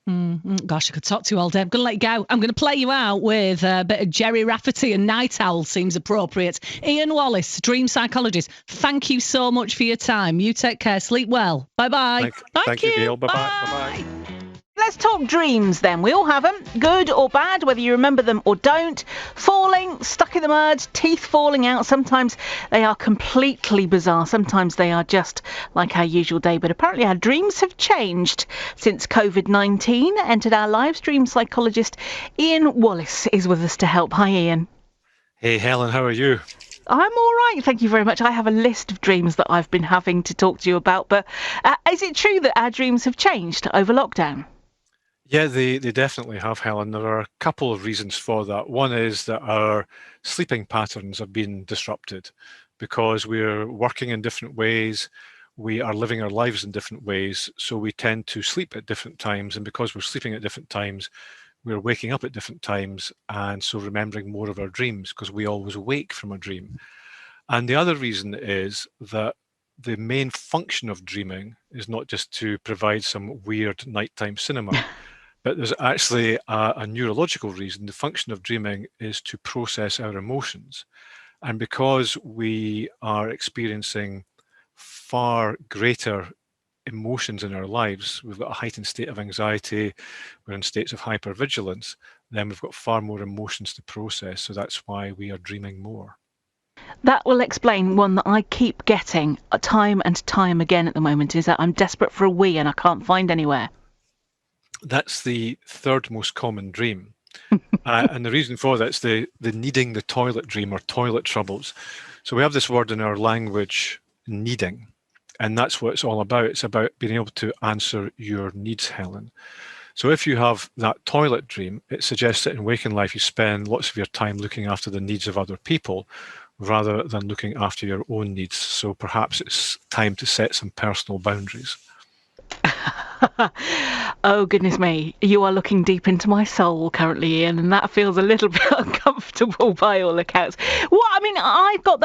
Gosh, I could talk to you all day. I'm going to let you go. I'm going to play you out with a bit of Jerry Rafferty and Night Owl seems appropriate. Ian Wallace, dream psychologist, thank you so much for your time. You take care. Sleep well. Bye-bye. Thank you, Gail. Bye-bye. Bye-bye. Let's talk dreams then. We all have them, good or bad, whether you remember them or don't. Falling, stuck in the mud, teeth falling out. Sometimes they are completely bizarre. Sometimes they are just like our usual day. But apparently our dreams have changed since COVID-19 entered our lives. Dream psychologist Ian Wallace is with us to help. Hi, Ian. Hey, Helen, how are you? I'm all right, thank you very much. I have a list of dreams that I've been having to talk to you about. But is it true that our dreams have changed over lockdown? Yeah, they definitely have, Helen. There are a couple of reasons for that. One is that our sleeping patterns have been disrupted because we're working in different ways. We are living our lives in different ways. So we tend to sleep at different times. And because we're sleeping at different times, we're waking up at different times. And so remembering more of our dreams because we always wake from a dream. And the other reason is that the main function of dreaming is not just to provide some weird nighttime cinema. But there's actually a neurological reason. The function of dreaming is to process our emotions. And because we are experiencing far greater emotions in our lives, we've got a heightened state of anxiety, we're in states of hypervigilance, then we've got far more emotions to process. So that's why we are dreaming more. That will explain one that I keep getting time and time again at the moment, is that I'm desperate for a wee and I can't find anywhere. That's the third most common dream. And the reason for that is the needing the toilet dream or toilet troubles. So we have this word in our language, needing, and that's what it's all about. It's about being able to answer your needs, Helen. So if you have that toilet dream, it suggests that in waking life you spend lots of your time looking after the needs of other people rather than looking after your own needs. So perhaps it's time to set some personal boundaries. Oh, goodness me. You are looking deep into my soul currently, Ian, and that feels a little bit uncomfortable by all accounts. Well, I mean, I've got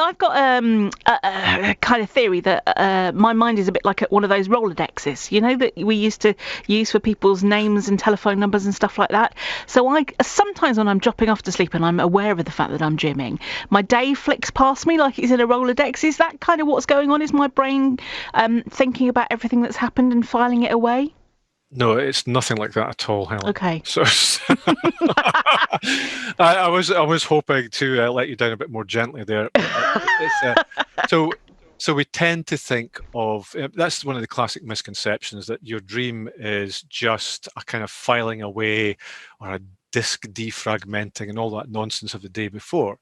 a kind of theory that my mind is a bit like one of those Rolodexes, you know, that we used to use for people's names and telephone numbers and stuff like that. So sometimes when I'm dropping off to sleep and I'm aware of the fact that I'm gymming, my day flicks past me like it's in a Rolodex. Is that kind of what's going on? Is my brain thinking about everything that's happened and filing it away? No, it's nothing like that at all, Helen. Okay. So I was hoping to let you down a bit more gently there. So we tend to think of, that's one of the classic misconceptions, that your dream is just a kind of filing away or a disk defragmenting and all that nonsense of the day before.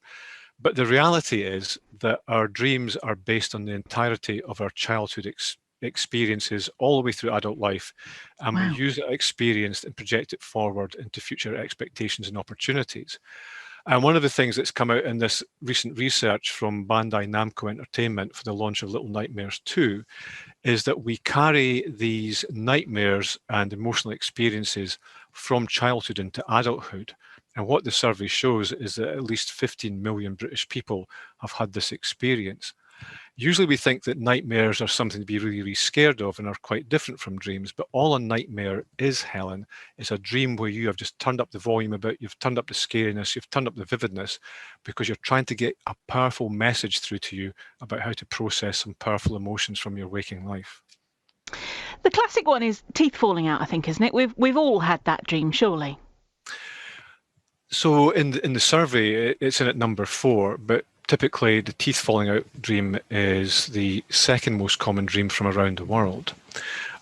But the reality is that our dreams are based on the entirety of our childhood experiences all the way through adult life, and we use that experience and project it forward into future expectations and opportunities. And one of the things that's come out in this recent research from Bandai Namco Entertainment for the launch of Little Nightmares 2 is that we carry these nightmares and emotional experiences from childhood into adulthood. And what the survey shows is that at least 15 million British people have had this experience. Usually we think that nightmares are something to be really, really scared of and are quite different from dreams, but all a nightmare is, Helen, is a dream where you have just turned up the volume a bit, you've turned up the scariness, you've turned up the vividness, because you're trying to get a powerful message through to you about how to process some powerful emotions from your waking life. The classic one is teeth falling out, I think, isn't it? We've all had that dream, surely. So in the survey, it's in at number 4, but typically the teeth falling out dream is the second most common dream from around the world.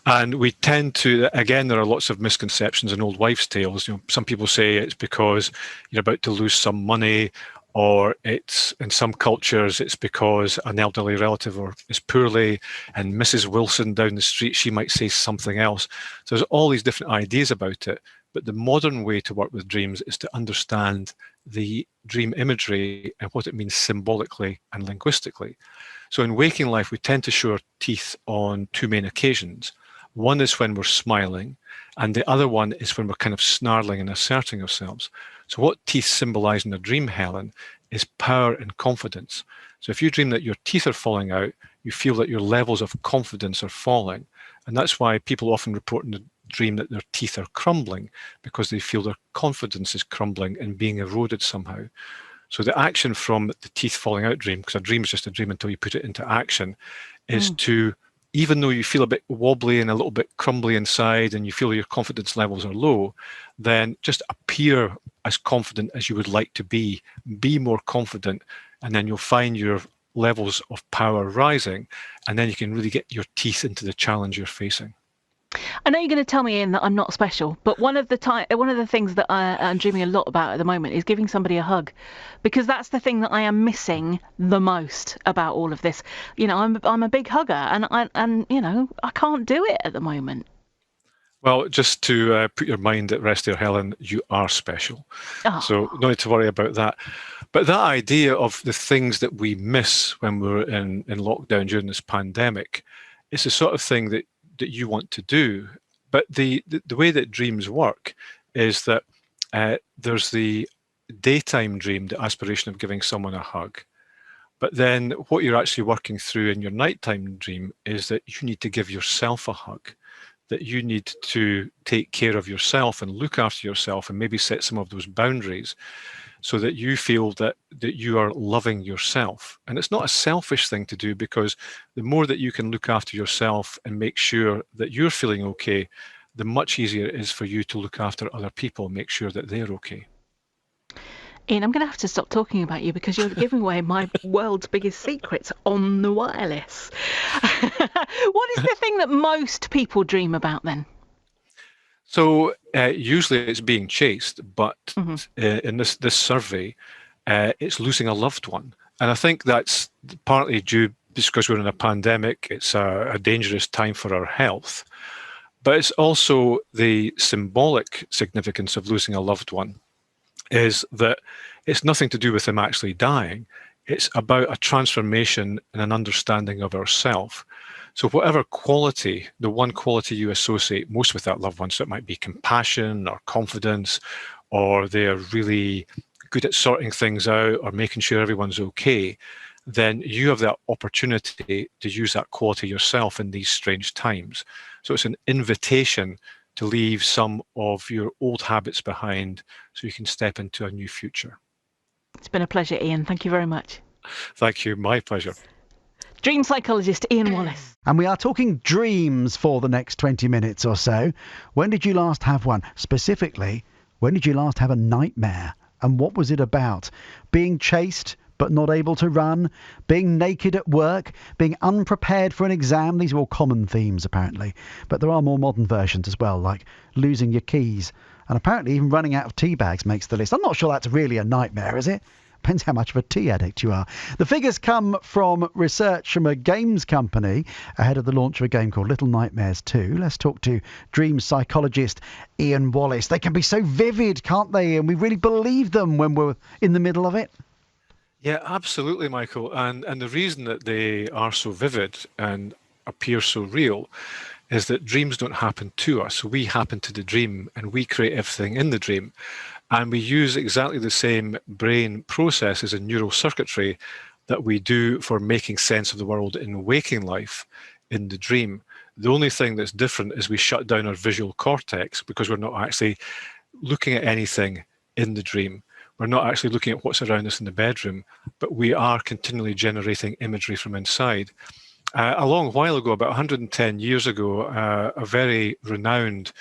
And we tend to, again, there are lots of misconceptions and old wives' tales. You know, some people say it's because you're about to lose some money, or it's, in some cultures, it's because an elderly relative is poorly, and Mrs. Wilson down the street, she might say something else. So there's all these different ideas about it. But the modern way to work with dreams is to understand the dream imagery and what it means symbolically and linguistically. So in waking life, we tend to show our teeth on 2 main occasions. One is when we're smiling, and the other one is when we're kind of snarling and asserting ourselves. So what teeth symbolize in a dream, Helen, is power and confidence. So if you dream that your teeth are falling out, you feel that your levels of confidence are falling. And that's why people often report in the dream that their teeth are crumbling, because they feel their confidence is crumbling and being eroded somehow. So the action from the teeth falling out dream, because a dream is just a dream until you put it into action, is to, even though you feel a bit wobbly and a little bit crumbly inside and you feel your confidence levels are low, then just appear as confident as you would like to be more confident, and then you'll find your levels of power rising, and then you can really get your teeth into the challenge you're facing. I know you're going to tell me, Ian, that I'm not special, but one of the things that I'm dreaming a lot about at the moment is giving somebody a hug, because that's the thing that I am missing the most about all of this. You know, I'm a big hugger, and you know, I can't do it at the moment. Well, just to put your mind at rest there, Helen, you are special. Oh. So no need to worry about that. But that idea of the things that we miss when we're in lockdown during this pandemic, it's the sort of thing that you want to do. But the way that dreams work is that there's the daytime dream, the aspiration of giving someone a hug. But then what you're actually working through in your nighttime dream is that you need to give yourself a hug, that you need to take care of yourself and look after yourself and maybe set some of those boundaries so that you feel that you are loving yourself. And it's not a selfish thing to do, because the more that you can look after yourself and make sure that you're feeling okay, the much easier it is for you to look after other people and make sure that they're okay. Ian, I'm going to have to stop talking about you because you're giving away my world's biggest secrets on the wireless. What is the thing that most people dream about then? So usually it's being chased, but in this survey, it's losing a loved one. And I think that's partly due because we're in a pandemic. It's a dangerous time for our health. But it's also the symbolic significance of losing a loved one, is that it's nothing to do with them actually dying. It's about a transformation and an understanding of ourself. So whatever quality, the one quality you associate most with that loved one, so it might be compassion or confidence, or they're really good at sorting things out or making sure everyone's okay, then you have that opportunity to use that quality yourself in these strange times. So it's an invitation to leave some of your old habits behind so you can step into a new future. It's been a pleasure, Ian. Thank you very much. Thank you. My pleasure. Dream psychologist Ian Wallace. And we are talking dreams for the next 20 minutes or so. When did you last have one? Specifically, when did you last have a nightmare? And what was it about? Being chased but not able to run, being naked at work, being unprepared for an exam. These are all common themes, apparently. But there are more modern versions as well, like losing your keys. And apparently even running out of tea bags makes the list. I'm not sure that's really a nightmare, is it? Depends how much of a tea addict you are. The figures come from research from a games company ahead of the launch of a game called Little Nightmares 2. Let's talk to dream psychologist Ian Wallace. They can be so vivid, can't they? And we really believe them when we're in the middle of it. Yeah, absolutely, Michael. And the reason that they are so vivid and appear so real is that dreams don't happen to us. We happen to the dream and we create everything in the dream. And we use exactly the same brain processes and neural circuitry that we do for making sense of the world in waking life in the dream. The only thing that's different is we shut down our visual cortex because we're not actually looking at anything in the dream. We're not actually looking at what's around us in the bedroom, but we are continually generating imagery from inside. A long while ago, about 110 years ago, a very renowned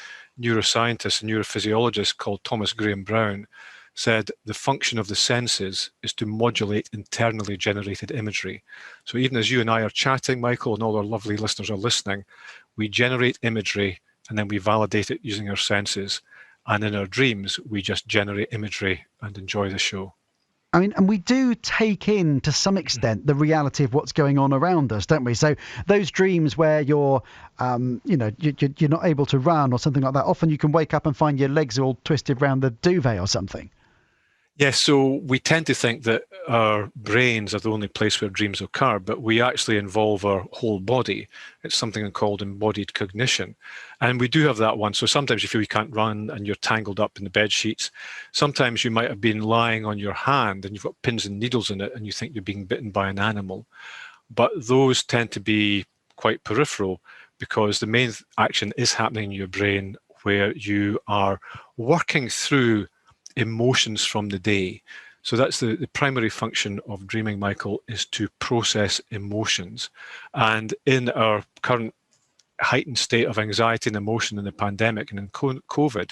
neuroscientist and neurophysiologist called Thomas Graham Brown said the function of the senses is to modulate internally generated imagery. So even as you and I are chatting, Michael, and all our lovely listeners are listening, we generate imagery and then we validate it using our senses. And in our dreams, we just generate imagery and enjoy the show. I mean, and we do take in, to some extent, the reality of what's going on around us, don't we? So those dreams where you're not able to run or something like that, often you can wake up and find your legs are all twisted around the duvet or something. Yes, so we tend to think that our brains are the only place where dreams occur, but we actually involve our whole body. It's something called embodied cognition. And we do have that one. So sometimes you feel you can't run and you're tangled up in the bed sheets. Sometimes you might have been lying on your hand and you've got pins and needles in it and you think you're being bitten by an animal. But those tend to be quite peripheral because the main action is happening in your brain where you are working through emotions from the day. So that's the primary function of dreaming, Michael, is to process emotions. And in our current heightened state of anxiety and emotion in the pandemic and in COVID,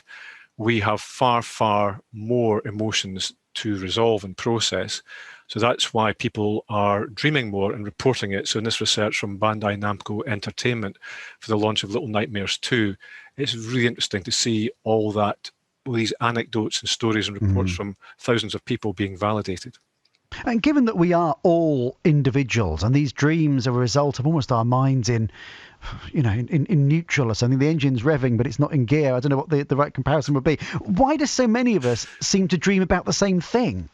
we have far, far more emotions to resolve and process. So that's why people are dreaming more and reporting it. So in this research from Bandai Namco Entertainment for the launch of Little Nightmares 2, it's really interesting to see all these anecdotes and stories and reports from thousands of people being validated. And given that we are all individuals and these dreams are a result of almost our minds in neutral or something, the engine's revving but it's not in gear, I don't know what the right comparison would be. Why do so many of us seem to dream about the same thing?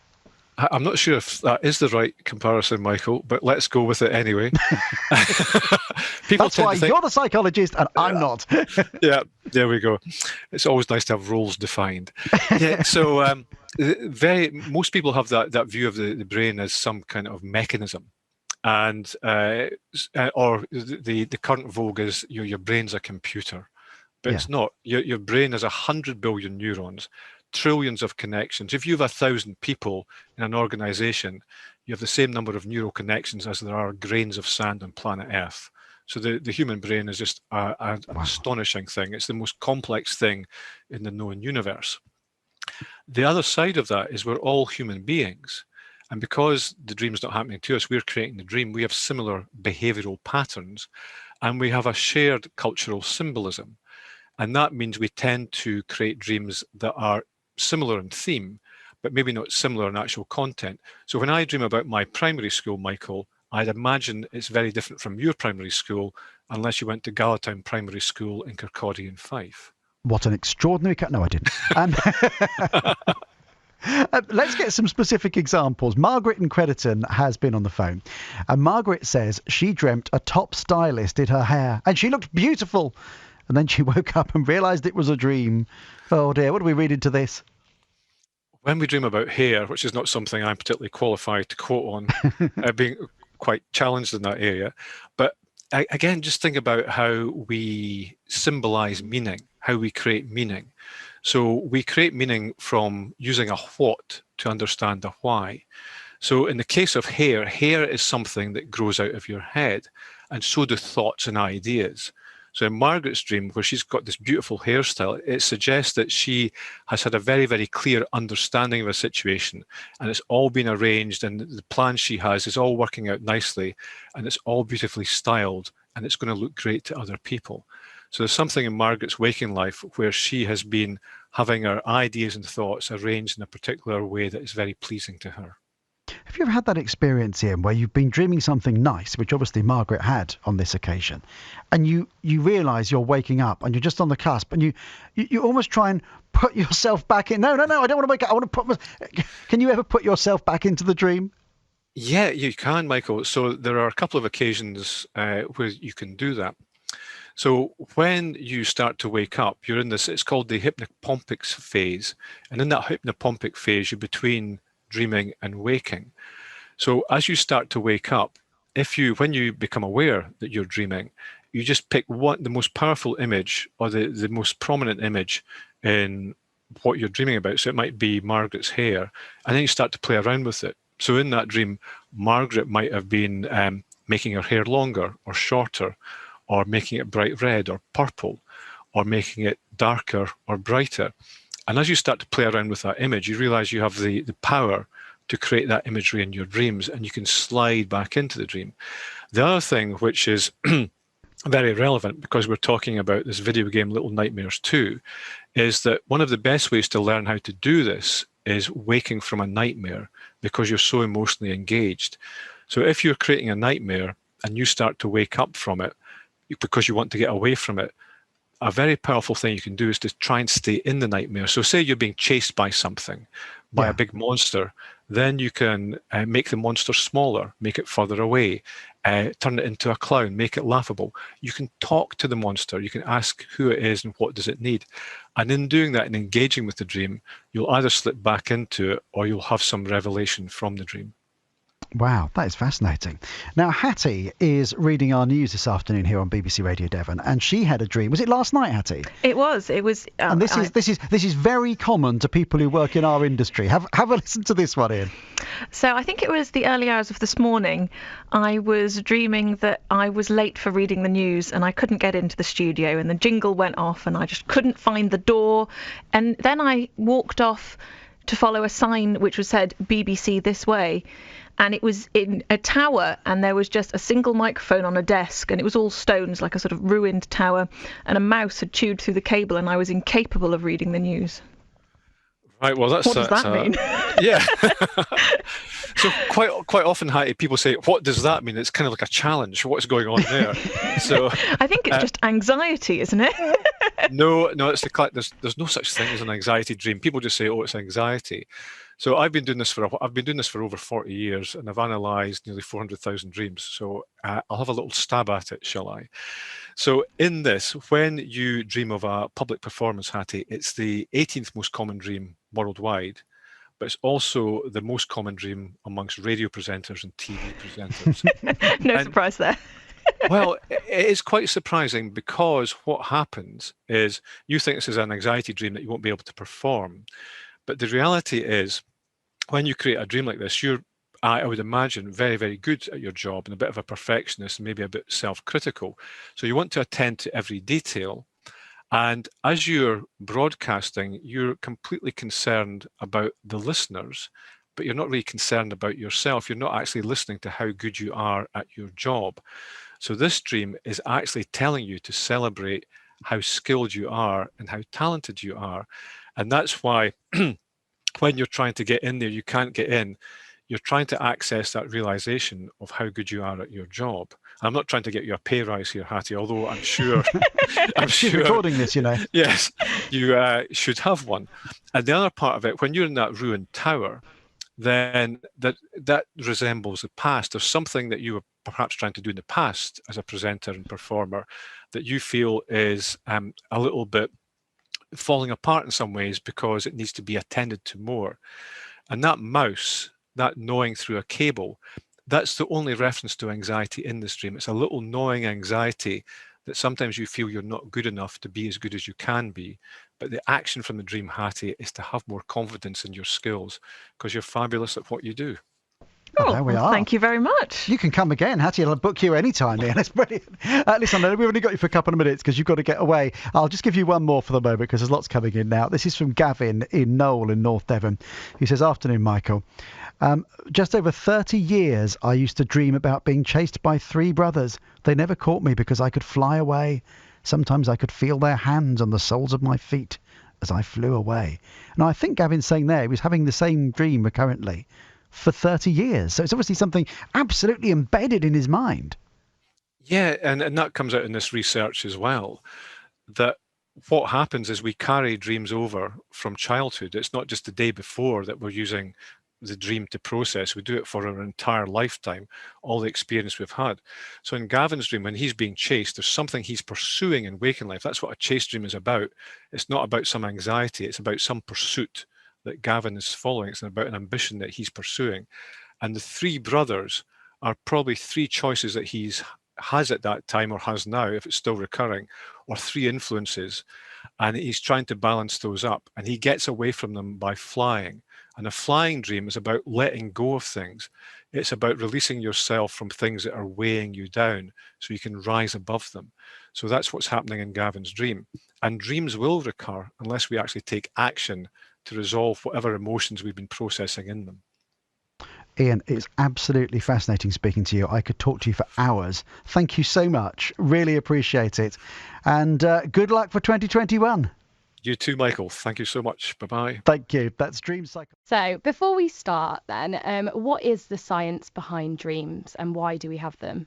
I'm not sure if that is the right comparison, Michael, but let's go with it anyway. That's why you're the psychologist and I'm not. Yeah, there we go. It's always nice to have roles defined. Yeah, so most people have that view of the brain as some kind of mechanism. And or the current vogue is your brain's a computer, but it's not. Your brain has 100 billion neurons, trillions of connections. If you have 1,000 people in an organization, you have the same number of neural connections as there are grains of sand on planet Earth. So the human brain is just an astonishing thing. It's the most complex thing in the known universe. The other side of that is we're all human beings. And because the dream's not happening to us, we're creating the dream, we have similar behavioral patterns and we have a shared cultural symbolism. And that means we tend to create dreams that are similar in theme, but maybe not similar in actual content. So when I dream about my primary school, Michael, I'd imagine it's very different from your primary school unless you went to Galatown Primary School in Kirkcaldy in Fife. What an extraordinary... No, I didn't. Let's get some specific examples. Margaret in Crediton has been on the phone. And Margaret says she dreamt a top stylist did her hair. And she looked beautiful. And then she woke up and realised it was a dream. Oh dear, what do we read into this? When we dream about hair, which is not something I'm particularly qualified to quote on, being quite challenged in that area. But again, just think about how we symbolise meaning, how we create meaning. So we create meaning from using a what to understand a why. So in the case of hair, hair is something that grows out of your head, and so do thoughts and ideas. So in Margaret's dream, where she's got this beautiful hairstyle, it suggests that she has had a very, very clear understanding of a situation, and it's all been arranged, and the plan she has is all working out nicely, and it's all beautifully styled, and it's going to look great to other people. So there's something in Margaret's waking life where she has been having her ideas and thoughts arranged in a particular way that is very pleasing to her. Have you ever had that experience, Ian, where you've been dreaming something nice, which obviously Margaret had on this occasion, and you realise you're waking up and you're just on the cusp, and you almost try and put yourself back in. No, I don't want to wake up. I want to put. Can you ever put yourself back into the dream? Yeah, you can, Michael. So there are a couple of occasions where you can do that. So when you start to wake up, you're in this, it's called the hypnopompic phase. And in that hypnopompic phase, you're between dreaming and waking. So as you start to wake up, when you become aware that you're dreaming, you just pick the most powerful image or the most prominent image in what you're dreaming about. So it might be Margaret's hair, and then you start to play around with it. So in that dream, Margaret might have been making her hair longer or shorter, or making it bright red or purple, or making it darker or brighter. And as you start to play around with that image, you realize you have the power to create that imagery in your dreams, and you can slide back into the dream. The other thing, which is very relevant because we're talking about this video game Little Nightmares 2, is that one of the best ways to learn how to do this is waking from a nightmare, because you're so emotionally engaged. So if you're creating a nightmare and you start to wake up from it because you want to get away from it, a very powerful thing you can do is to try and stay in the nightmare. So say you're being chased by something, by a big monster, then you can make the monster smaller, make it further away, turn it into a clown, make it laughable. You can talk to the monster, you can ask who it is and what does it need. And in doing that and engaging with the dream, you'll either slip back into it or you'll have some revelation from the dream. Wow, that is fascinating. Now, Hattie is reading our news this afternoon here on BBC Radio Devon, and she had a dream. Was it last night, Hattie? It was. And this is very common to people who work in our industry. Have a listen to this one, Ian. So I think it was the early hours of this morning. I was dreaming that I was late for reading the news and I couldn't get into the studio, and the jingle went off and I just couldn't find the door. And then I walked off to follow a sign which was said BBC this way. And it was in a tower, and there was just a single microphone on a desk, and it was all stones, like a sort of ruined tower, and a mouse had chewed through the cable, and I was incapable of reading the news. Right, well, what does that mean? Yeah. So quite often, Hattie, people say, what does that mean? It's kind of like a challenge. What's going on there? So I think it's just anxiety, isn't it? No, it's there's no such thing as an anxiety dream. People just say, oh, it's anxiety. So I've been doing this for over 40 years, and I've analysed nearly 400,000 dreams. So I'll have a little stab at it, shall I? So in this, when you dream of a public performance, Hattie, it's the 18th most common dream worldwide, but it's also the most common dream amongst radio presenters and TV presenters. No surprise there. Well, it is quite surprising, because what happens is you think this is an anxiety dream that you won't be able to perform. But the reality is, when you create a dream like this, you're, I would imagine, very, very good at your job and a bit of a perfectionist and maybe a bit self-critical. So you want to attend to every detail. And as you're broadcasting, you're completely concerned about the listeners, but you're not really concerned about yourself. You're not actually listening to how good you are at your job. So this dream is actually telling you to celebrate how skilled you are and how talented you are. And that's why when you're trying to get in there, you can't get in. you're trying to access that realization of how good you are at your job. I'm not trying to get you a pay rise here, Hattie, although I'm sure She's recording this, you know. Yes, you should have one. And the other part of it, when you're in that ruined tower, then that resembles the past. There's something that you were perhaps trying to do in the past as a presenter and performer that you feel is a little bit falling apart in some ways because it needs to be attended to more. And that mouse, that gnawing through a cable, that's the only reference to anxiety in this dream. It's a little gnawing anxiety that sometimes you feel you're not good enough to be as good as you can be. But the action from the dream, Hattie, is to have more confidence in your skills because you're fabulous at what you do. Well, there we are. Thank you very much. You can come again, Hattie. I'll book you anytime, Ian. That's brilliant. Listen, we've only got you for a couple of minutes because you've got to get away. I'll just give you one more for the moment because there's lots coming in now. This is from Gavin in Knowle in North Devon. He says, afternoon, Michael. Just over 30 years, I used to dream about being chased by 3 brothers. They never caught me because I could fly away. Sometimes I could feel their hands on the soles of my feet as I flew away. And I think Gavin's saying there he was having the same dream recurrently for 30 years. So it's obviously something absolutely embedded in his mind. Yeah, and that comes out in this research as well, that what happens is we carry dreams over from childhood. It's not just the day before that we're using the dream to process. We do it for our entire lifetime, all the experience we've had. So in Gavin's dream, when he's being chased, there's something he's pursuing in waking life. That's what a chase dream is about. It's not about some anxiety. It's about some pursuit that Gavin is following. It's about an ambition that he's pursuing. And the 3 brothers are probably 3 choices that has at that time or has now, if it's still recurring, or 3 influences. And he's trying to balance those up. And he gets away from them by flying. And a flying dream is about letting go of things. It's about releasing yourself from things that are weighing you down so you can rise above them. So that's what's happening in Gavin's dream. And dreams will recur unless we actually take action to resolve whatever emotions we've been processing in them. Ian, it's absolutely fascinating speaking to you. I could talk to you for hours. Thank you so much. Really appreciate it. And good luck for 2021. You too, Michael. Thank you so much. Bye-bye. Thank you. That's Dream Cycle. So before we start then, what is the science behind dreams and why do we have them?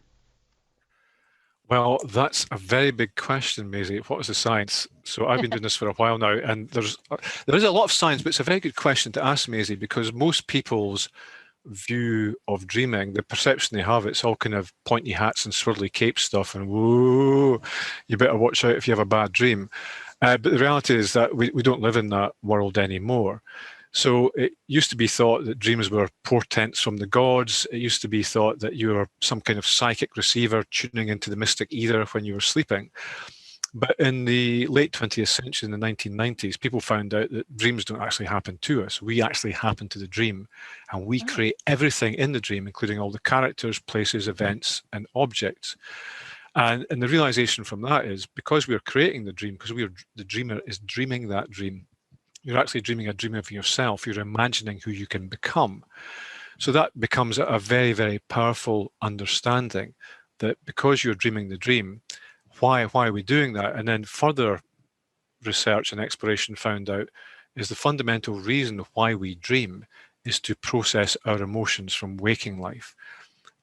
Well, that's a very big question, Maisie. What is the science? So I've been doing this for a while now, and there is a lot of science, but it's a very good question to ask, Maisie, because most people's view of dreaming, the perception they have, it's all kind of pointy hats and swirly cape stuff, and whoa, you better watch out if you have a bad dream. But the reality is that we don't live in that world anymore. So it used to be thought that dreams were portents from the gods. It used to be thought that you were some kind of psychic receiver tuning into the mystic ether when you were sleeping. But in the late 20th century, in the 1990s, people found out that dreams don't actually happen to us. We actually happen to the dream, and we create everything in the dream, including all the characters, places, events, and objects. And the realization from that is because we are creating the dream, because the dreamer is dreaming that dream, you're actually dreaming a dream of yourself. You're imagining who you can become. So that becomes a very, very powerful understanding that because you're dreaming the dream, why are we doing that? And then further research and exploration found out is the fundamental reason why we dream is to process our emotions from waking life.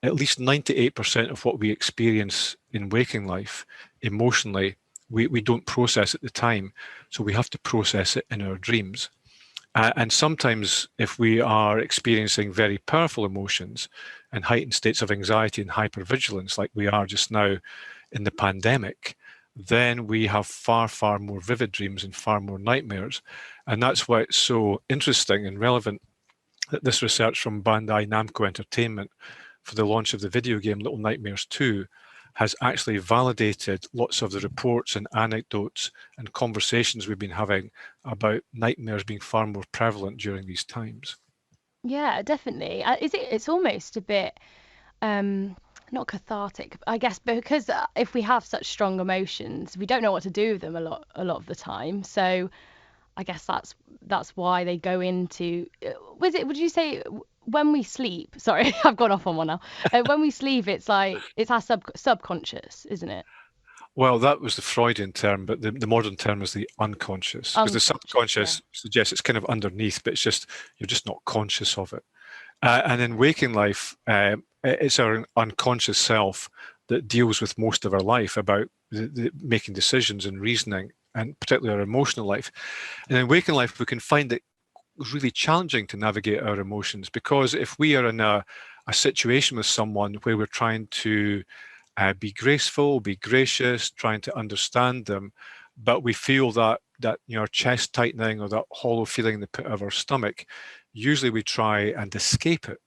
At least 98% of what we experience in waking life emotionally, we don't process at the time. So we have to process it in our dreams. And sometimes if we are experiencing very powerful emotions and heightened states of anxiety and hypervigilance like we are just now in the pandemic, then we have far, far more vivid dreams and far more nightmares. And that's why it's so interesting and relevant that this research from Bandai Namco Entertainment for the launch of the video game Little Nightmares 2 has actually validated lots of the reports and anecdotes and conversations we've been having about nightmares being far more prevalent during these times. Yeah, definitely. It's almost a bit not cathartic, I guess, because if we have such strong emotions, we don't know what to do with them a lot of the time. So I guess that's why they go into. Would you say when we sleep? Sorry, I've gone off on one now. When we sleep, it's like it's our subconscious, isn't it? Well, that was the Freudian term, but the modern term is the unconscious, because the subconscious suggests it's kind of underneath, but it's just you're just not conscious of it. And in waking life, it's our unconscious self that deals with most of our life about making decisions and reasoning, and particularly our emotional life. And in waking life, we can find it really challenging to navigate our emotions, because if we are in a situation with someone where we're trying to be graceful, be gracious, trying to understand them, but we feel that our chest tightening or that hollow feeling in the pit of our stomach, usually we try and escape it.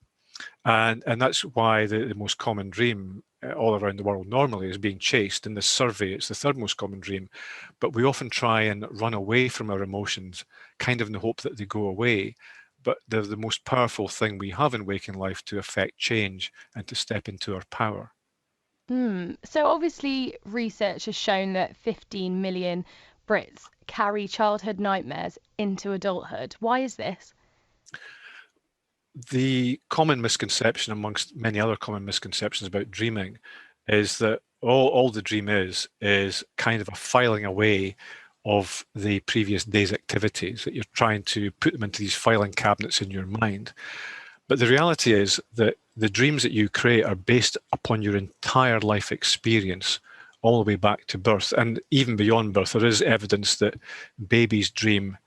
And that's why the most common dream all around the world normally is being chased. In this survey, it's the third most common dream. But we often try and run away from our emotions, kind of in the hope that they go away. But they're the most powerful thing we have in waking life to affect change and to step into our power. So obviously research has shown that 15 million Brits carry childhood nightmares into adulthood. Why is this? The common misconception, amongst many other common misconceptions about dreaming, is that all the dream is kind of a filing away of the previous day's activities, that you're trying to put them into these filing cabinets in your mind. But the reality is that the dreams that you create are based upon your entire life experience, all the way back to birth. And even beyond birth, there is evidence that babies dream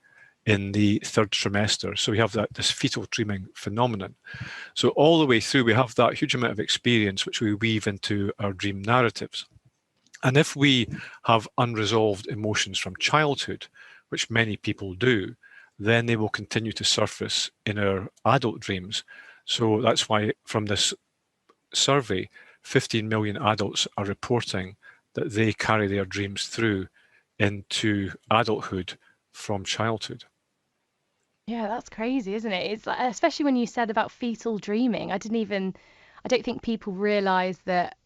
in the third trimester. So we have this fetal dreaming phenomenon. So all the way through, we have that huge amount of experience which we weave into our dream narratives. And if we have unresolved emotions from childhood, which many people do, then they will continue to surface in our adult dreams. So that's why from this survey, 15 million adults are reporting that they carry their dreams through into adulthood from childhood. Yeah, that's crazy, isn't it? It's like, especially when you said about fetal dreaming. I don't think people realise that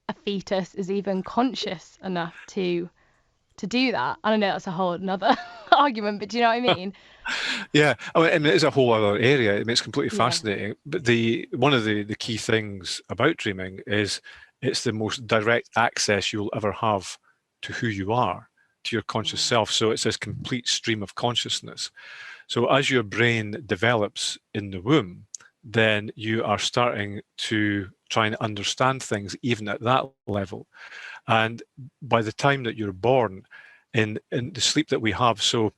a fetus is even conscious enough to do that. I don't know, that's a whole another argument, but do you know what I mean? Yeah, I mean, it's a whole other area. I mean, it's completely fascinating. But one of the key things about dreaming is it's the most direct access you'll ever have to who you are, to your conscious self. So it's this complete stream of consciousness. So as your brain develops in the womb, then you are starting to try and understand things even at that level. And by the time that you're born, in the sleep that we have, so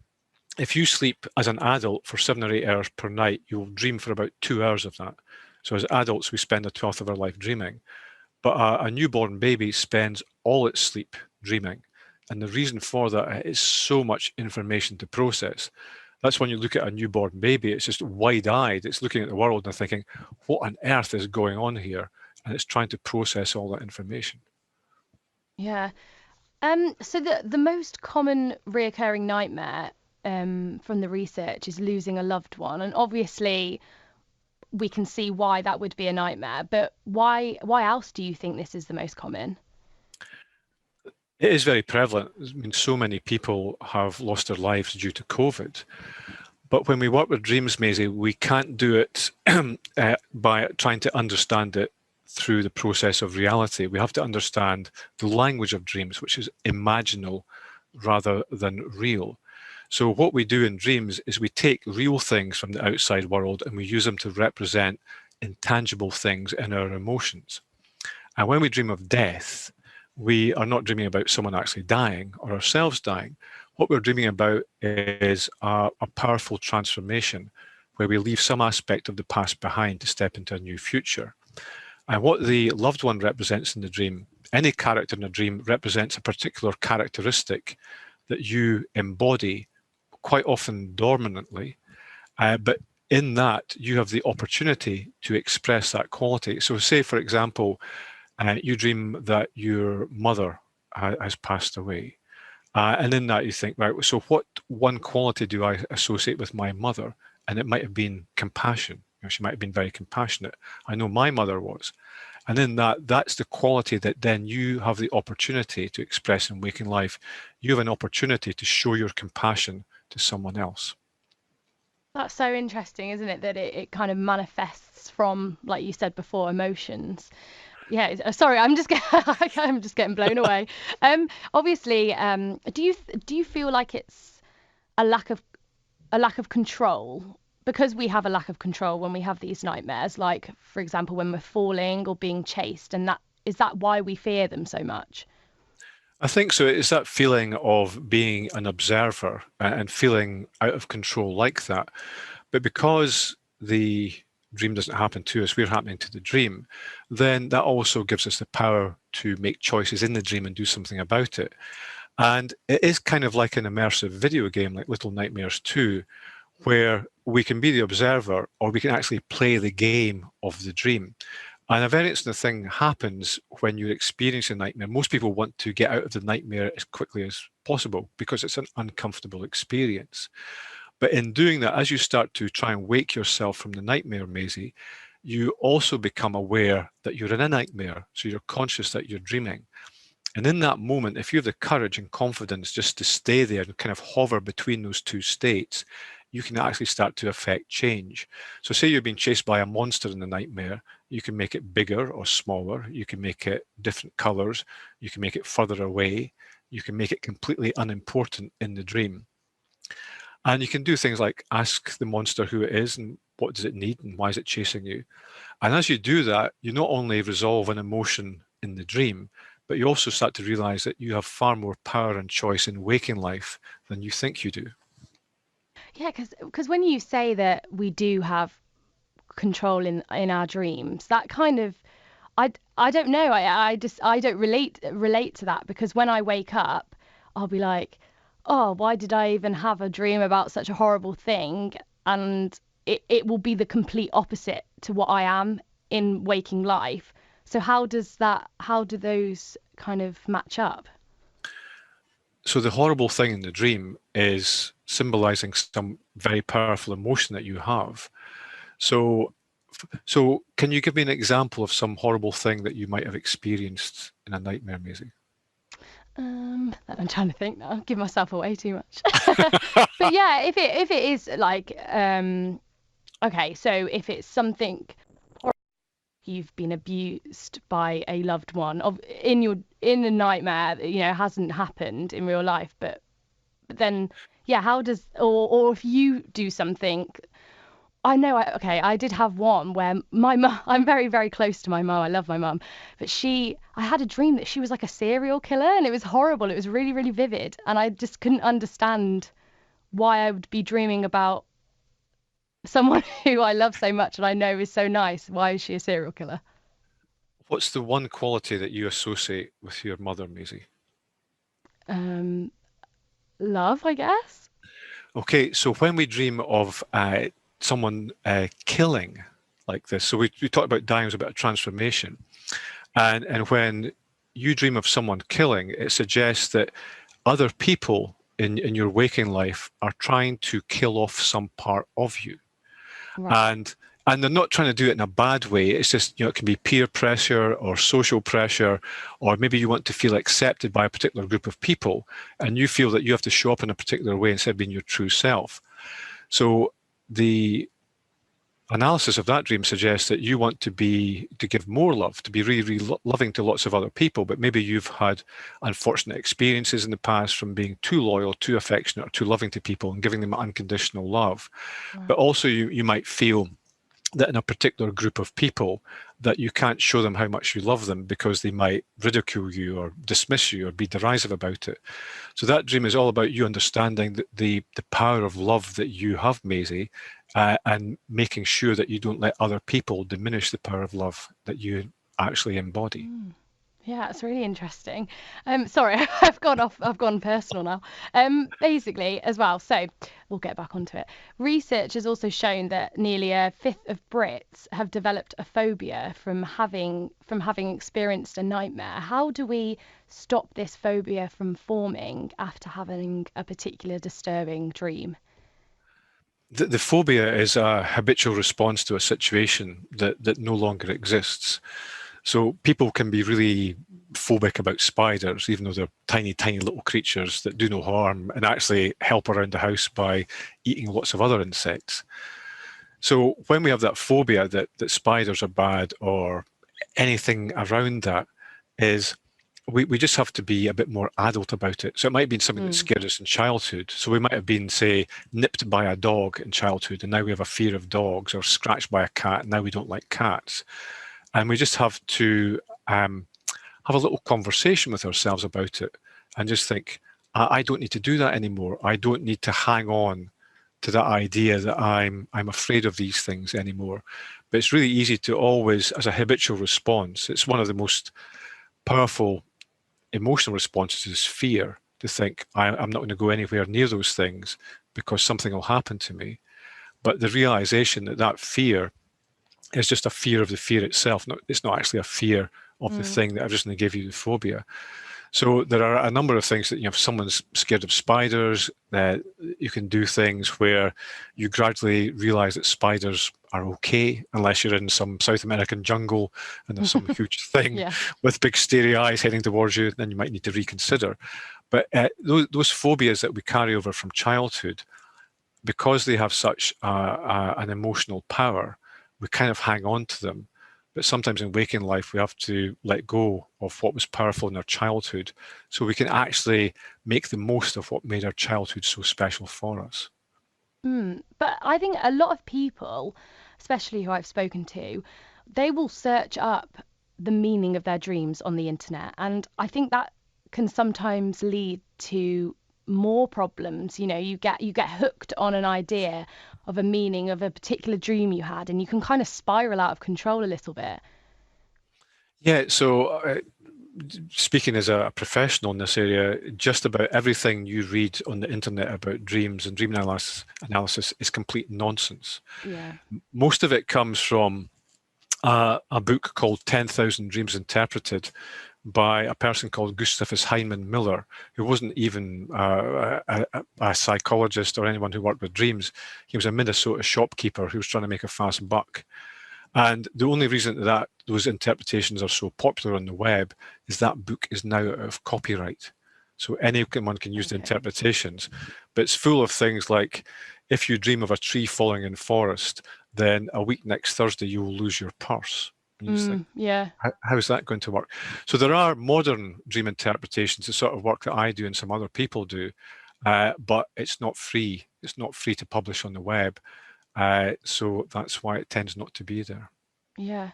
if you sleep as an adult for 7 or 8 hours per night, you'll dream for about 2 hours of that. So as adults, we spend a 12th of our life dreaming. But a newborn baby spends all its sleep dreaming. And the reason for that is so much information to process. That's when you look at a newborn baby, it's just wide-eyed. It's looking at the world and thinking, what on earth is going on here? And it's trying to process all that information. Yeah. So the most common reoccurring nightmare from the research is losing a loved one. And obviously we can see why that would be a nightmare. But why else do you think this is the most common? It is very prevalent. I mean, so many people have lost their lives due to COVID. But when we work with dreams, Maisie, we can't do it by trying to understand it through the process of reality. We have to understand the language of dreams, which is imaginal rather than real. So what we do in dreams is we take real things from the outside world and we use them to represent intangible things in our emotions. And when we dream of death, we are not dreaming about someone actually dying or ourselves dying. What we're dreaming about is a powerful transformation where we leave some aspect of the past behind to step into a new future. And what the loved one represents in the dream, any character in a dream represents a particular characteristic that you embody, quite often dormantly, but in that you have the opportunity to express that quality. So say, for example, you dream that your mother has passed away. And in that you think, right, so what one quality do I associate with my mother? And it might have been compassion. She might have been very compassionate. I know my mother was. And in that's the quality that then you have the opportunity to express in waking life. You have an opportunity to show your compassion to someone else. That's so interesting, isn't it? That it kind of manifests from, like you said before, emotions. Yeah, sorry, I'm just getting blown away. Obviously, do you feel like it's a lack of control because we have a lack of control when we have these nightmares, like for example when we're falling or being chased, and is that why we fear them so much? I think so. It's that feeling of being an observer and feeling out of control like that. But because the dream doesn't happen to us, we're happening to the dream, then that also gives us the power to make choices in the dream and do something about it. And it is kind of like an immersive video game, like Little Nightmares 2, where we can be the observer or we can actually play the game of the dream. And a very interesting thing happens when you're experiencing a nightmare. Most people want to get out of the nightmare as quickly as possible because it's an uncomfortable experience. But in doing that, as you start to try and wake yourself from the nightmare, Maisie, you also become aware that you're in a nightmare. So you're conscious that you're dreaming. And in that moment, if you have the courage and confidence just to stay there and kind of hover between those two states, you can actually start to affect change. So say you're being chased by a monster in the nightmare, you can make it bigger or smaller, you can make it different colors, you can make it further away, you can make it completely unimportant in the dream. And you can do things like ask the monster who it is and what does it need and why is it chasing you. And as you do that, you not only resolve an emotion in the dream, but you also start to realize that you have far more power and choice in waking life than you think you do. Yeah, because when you say that we do have control in our dreams, that kind of, I don't know, I don't relate to that, because when I wake up, I'll be like, oh, why did I even have a dream about such a horrible thing? And it will be the complete opposite to what I am in waking life. So how do those kind of match up? So the horrible thing in the dream is symbolizing some very powerful emotion that you have. So can you give me an example of some horrible thing that you might have experienced in a nightmare, Maisie? I'm trying to think now. Give myself away too much. But yeah, if it is like, okay, so if it's something you've been abused by a loved one in a nightmare, hasn't happened in real life, but then yeah, how does, or if you do something, I did have one where my mum, I'm very, very close to my mum, I love my mum, but I had a dream that she was like a serial killer, and it was horrible, it was really, really vivid, and I just couldn't understand why I would be dreaming about someone who I love so much and I know is so nice. Why is she a serial killer? What's the one quality that you associate with your mother, Maisie? Love, I guess. Okay, so when we dream of someone killing like this, so we talked about dying as a bit of transformation, and when you dream of someone killing, it suggests that other people in your waking life are trying to kill off some part of you. Right. And they're not trying to do it in a bad way. It's just, it can be peer pressure or social pressure, or maybe you want to feel accepted by a particular group of people, and you feel that you have to show up in a particular way instead of being your true self. So the analysis of that dream suggests that you want to give more love, to be really, really loving to lots of other people, but maybe you've had unfortunate experiences in the past from being too loyal, too affectionate, or too loving to people and giving them unconditional love. Right. But also you might feel that in a particular group of people that you can't show them how much you love them because they might ridicule you or dismiss you or be derisive about it. So that dream is all about you understanding the power of love that you have, Maisie, and making sure that you don't let other people diminish the power of love that you actually embody. Yeah, it's really interesting. Sorry, I've gone personal now. Basically, as well, so we'll get back onto it. Research has also shown that nearly a fifth of Brits have developed a phobia from having experienced a nightmare. How do we stop this phobia from forming after having a particular disturbing dream? The phobia is a habitual response to a situation that no longer exists. So people can be really phobic about spiders, even though they're tiny, tiny little creatures that do no harm and actually help around the house by eating lots of other insects. So when we have that phobia that spiders are bad or anything around that, is we just have to be a bit more adult about it. So it might have been something that scared us in childhood. So we might have been, say, nipped by a dog in childhood, and now we have a fear of dogs, or scratched by a cat, and now we don't like cats. And we just have to have a little conversation with ourselves about it, and just think, I don't need to do that anymore. I don't need to hang on to that idea that I'm afraid of these things anymore. But it's really easy to always, as a habitual response, it's one of the most powerful emotional responses is fear, to think I'm not going to go anywhere near those things because something will happen to me. But the realization that that fear is just a fear of the fear itself. It's not actually a fear of the thing that originally gave you the phobia. So there are a number of things that, if someone's scared of spiders, you can do things where you gradually realize that spiders are okay, unless you're in some South American jungle and there's some huge thing with big starey eyes heading towards you, then you might need to reconsider. But those phobias that we carry over from childhood, because they have such an emotional power, we kind of hang on to them. But sometimes in waking life, we have to let go of what was powerful in our childhood so we can actually make the most of what made our childhood so special for us. But I think a lot of people, especially who I've spoken to, they will search up the meaning of their dreams on the internet. And I think that can sometimes lead to more problems. You get hooked on an idea of a meaning of a particular dream you had, and you can kind of spiral out of control a little bit. Yeah, so speaking as a professional in this area, just about everything you read on the internet about dreams and dream analysis is complete nonsense. Yeah. Most of it comes from a book called 10,000 Dreams Interpreted by a person called Gustavus Heinemann Miller, who wasn't even a psychologist or anyone who worked with dreams. He was a Minnesota shopkeeper who was trying to make a fast buck. And the only reason that those interpretations are so popular on the web is that book is now out of copyright. So anyone can use the interpretations, but it's full of things like, if you dream of a tree falling in forest, then a week next Thursday you will lose your purse. And you just think, how is that going to work? So there are modern dream interpretations, the sort of work that I do and some other people do, but it's not free. It's not free to publish on the web. So that's why it tends not to be there. Yeah.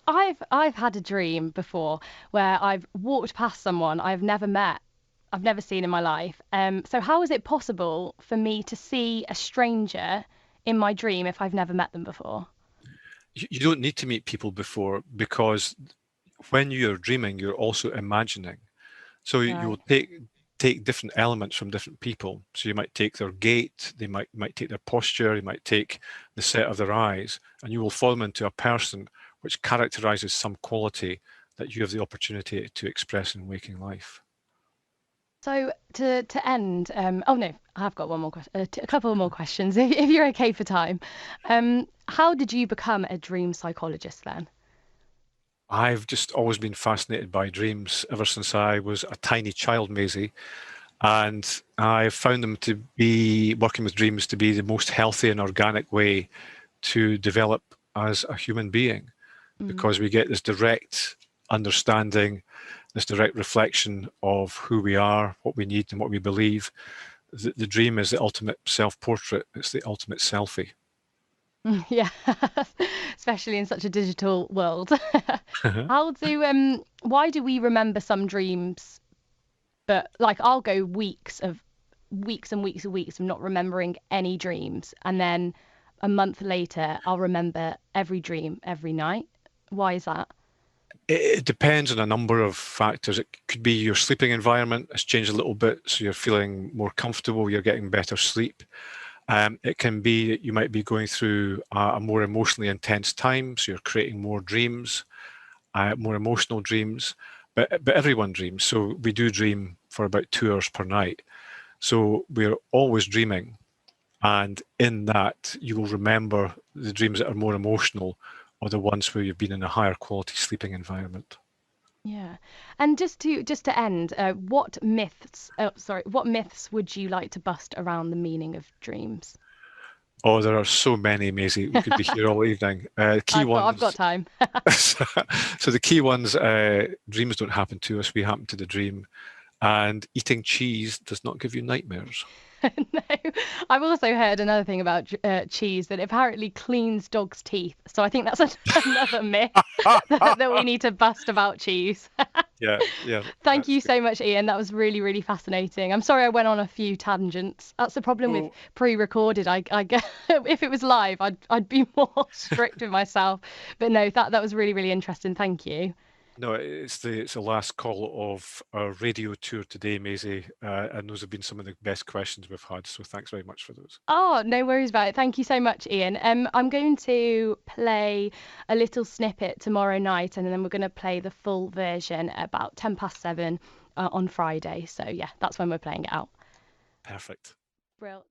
I've had a dream before where I've walked past someone I've never met, I've never seen in my life. So how is it possible for me to see a stranger in my dream if I've never met them before? You don't need to meet people before, because when you're dreaming, you're also imagining. So you will take different elements from different people. So you might take their gait, they might take their posture, you might take the set of their eyes, and you will form into a person which characterizes some quality that you have the opportunity to express in waking life. So to end, oh no, I've got one more question, a couple more questions, if you're okay for time. How did you become a dream psychologist then? I've just always been fascinated by dreams ever since I was a tiny child, Maisie, and I found them to be, working with dreams, to be the most healthy and organic way to develop as a human being, because we get this direct understanding, this direct reflection of who we are, what we need and what we believe. The dream is the ultimate self-portrait. It's the ultimate selfie. Yeah, especially in such a digital world. Why do we remember some dreams, but like I'll go weeks and weeks of not remembering any dreams, and then a month later I'll remember every dream every night. Why is that? It depends on a number of factors. It could be your sleeping environment has changed a little bit, so you're feeling more comfortable, you're getting better sleep. It can be that you might be going through a more emotionally intense time, so you're creating more dreams, more emotional dreams, but everyone dreams. So we do dream for about 2 hours per night. So we're always dreaming, and in that you will remember the dreams that are more emotional, or the ones where you've been in a higher quality sleeping environment. Yeah, and just to end, what myths would you like to bust around the meaning of dreams? Oh, there are so many, Maisie. We could be here all evening. I've got time. So the key ones, dreams don't happen to us, we happen to the dream. And eating cheese does not give you nightmares. No, I've also heard another thing about cheese, that it apparently cleans dogs' teeth. So I think that's another myth that we need to bust about cheese. Yeah. Thank you so much, Ian. That was really, really fascinating. I'm sorry I went on a few tangents. That's the problem with pre-recorded. I get if it was live, I'd be more strict with myself. But no, that was really, really interesting. Thank you. No, it's the last call of our radio tour today, Maisie, and those have been some of the best questions we've had. So thanks very much for those. Oh, no worries about it. Thank you so much, Ian. I'm going to play a little snippet tomorrow night, and then we're going to play the full version at about 7:10 on Friday. So yeah, that's when we're playing it out. Perfect. Brilliant.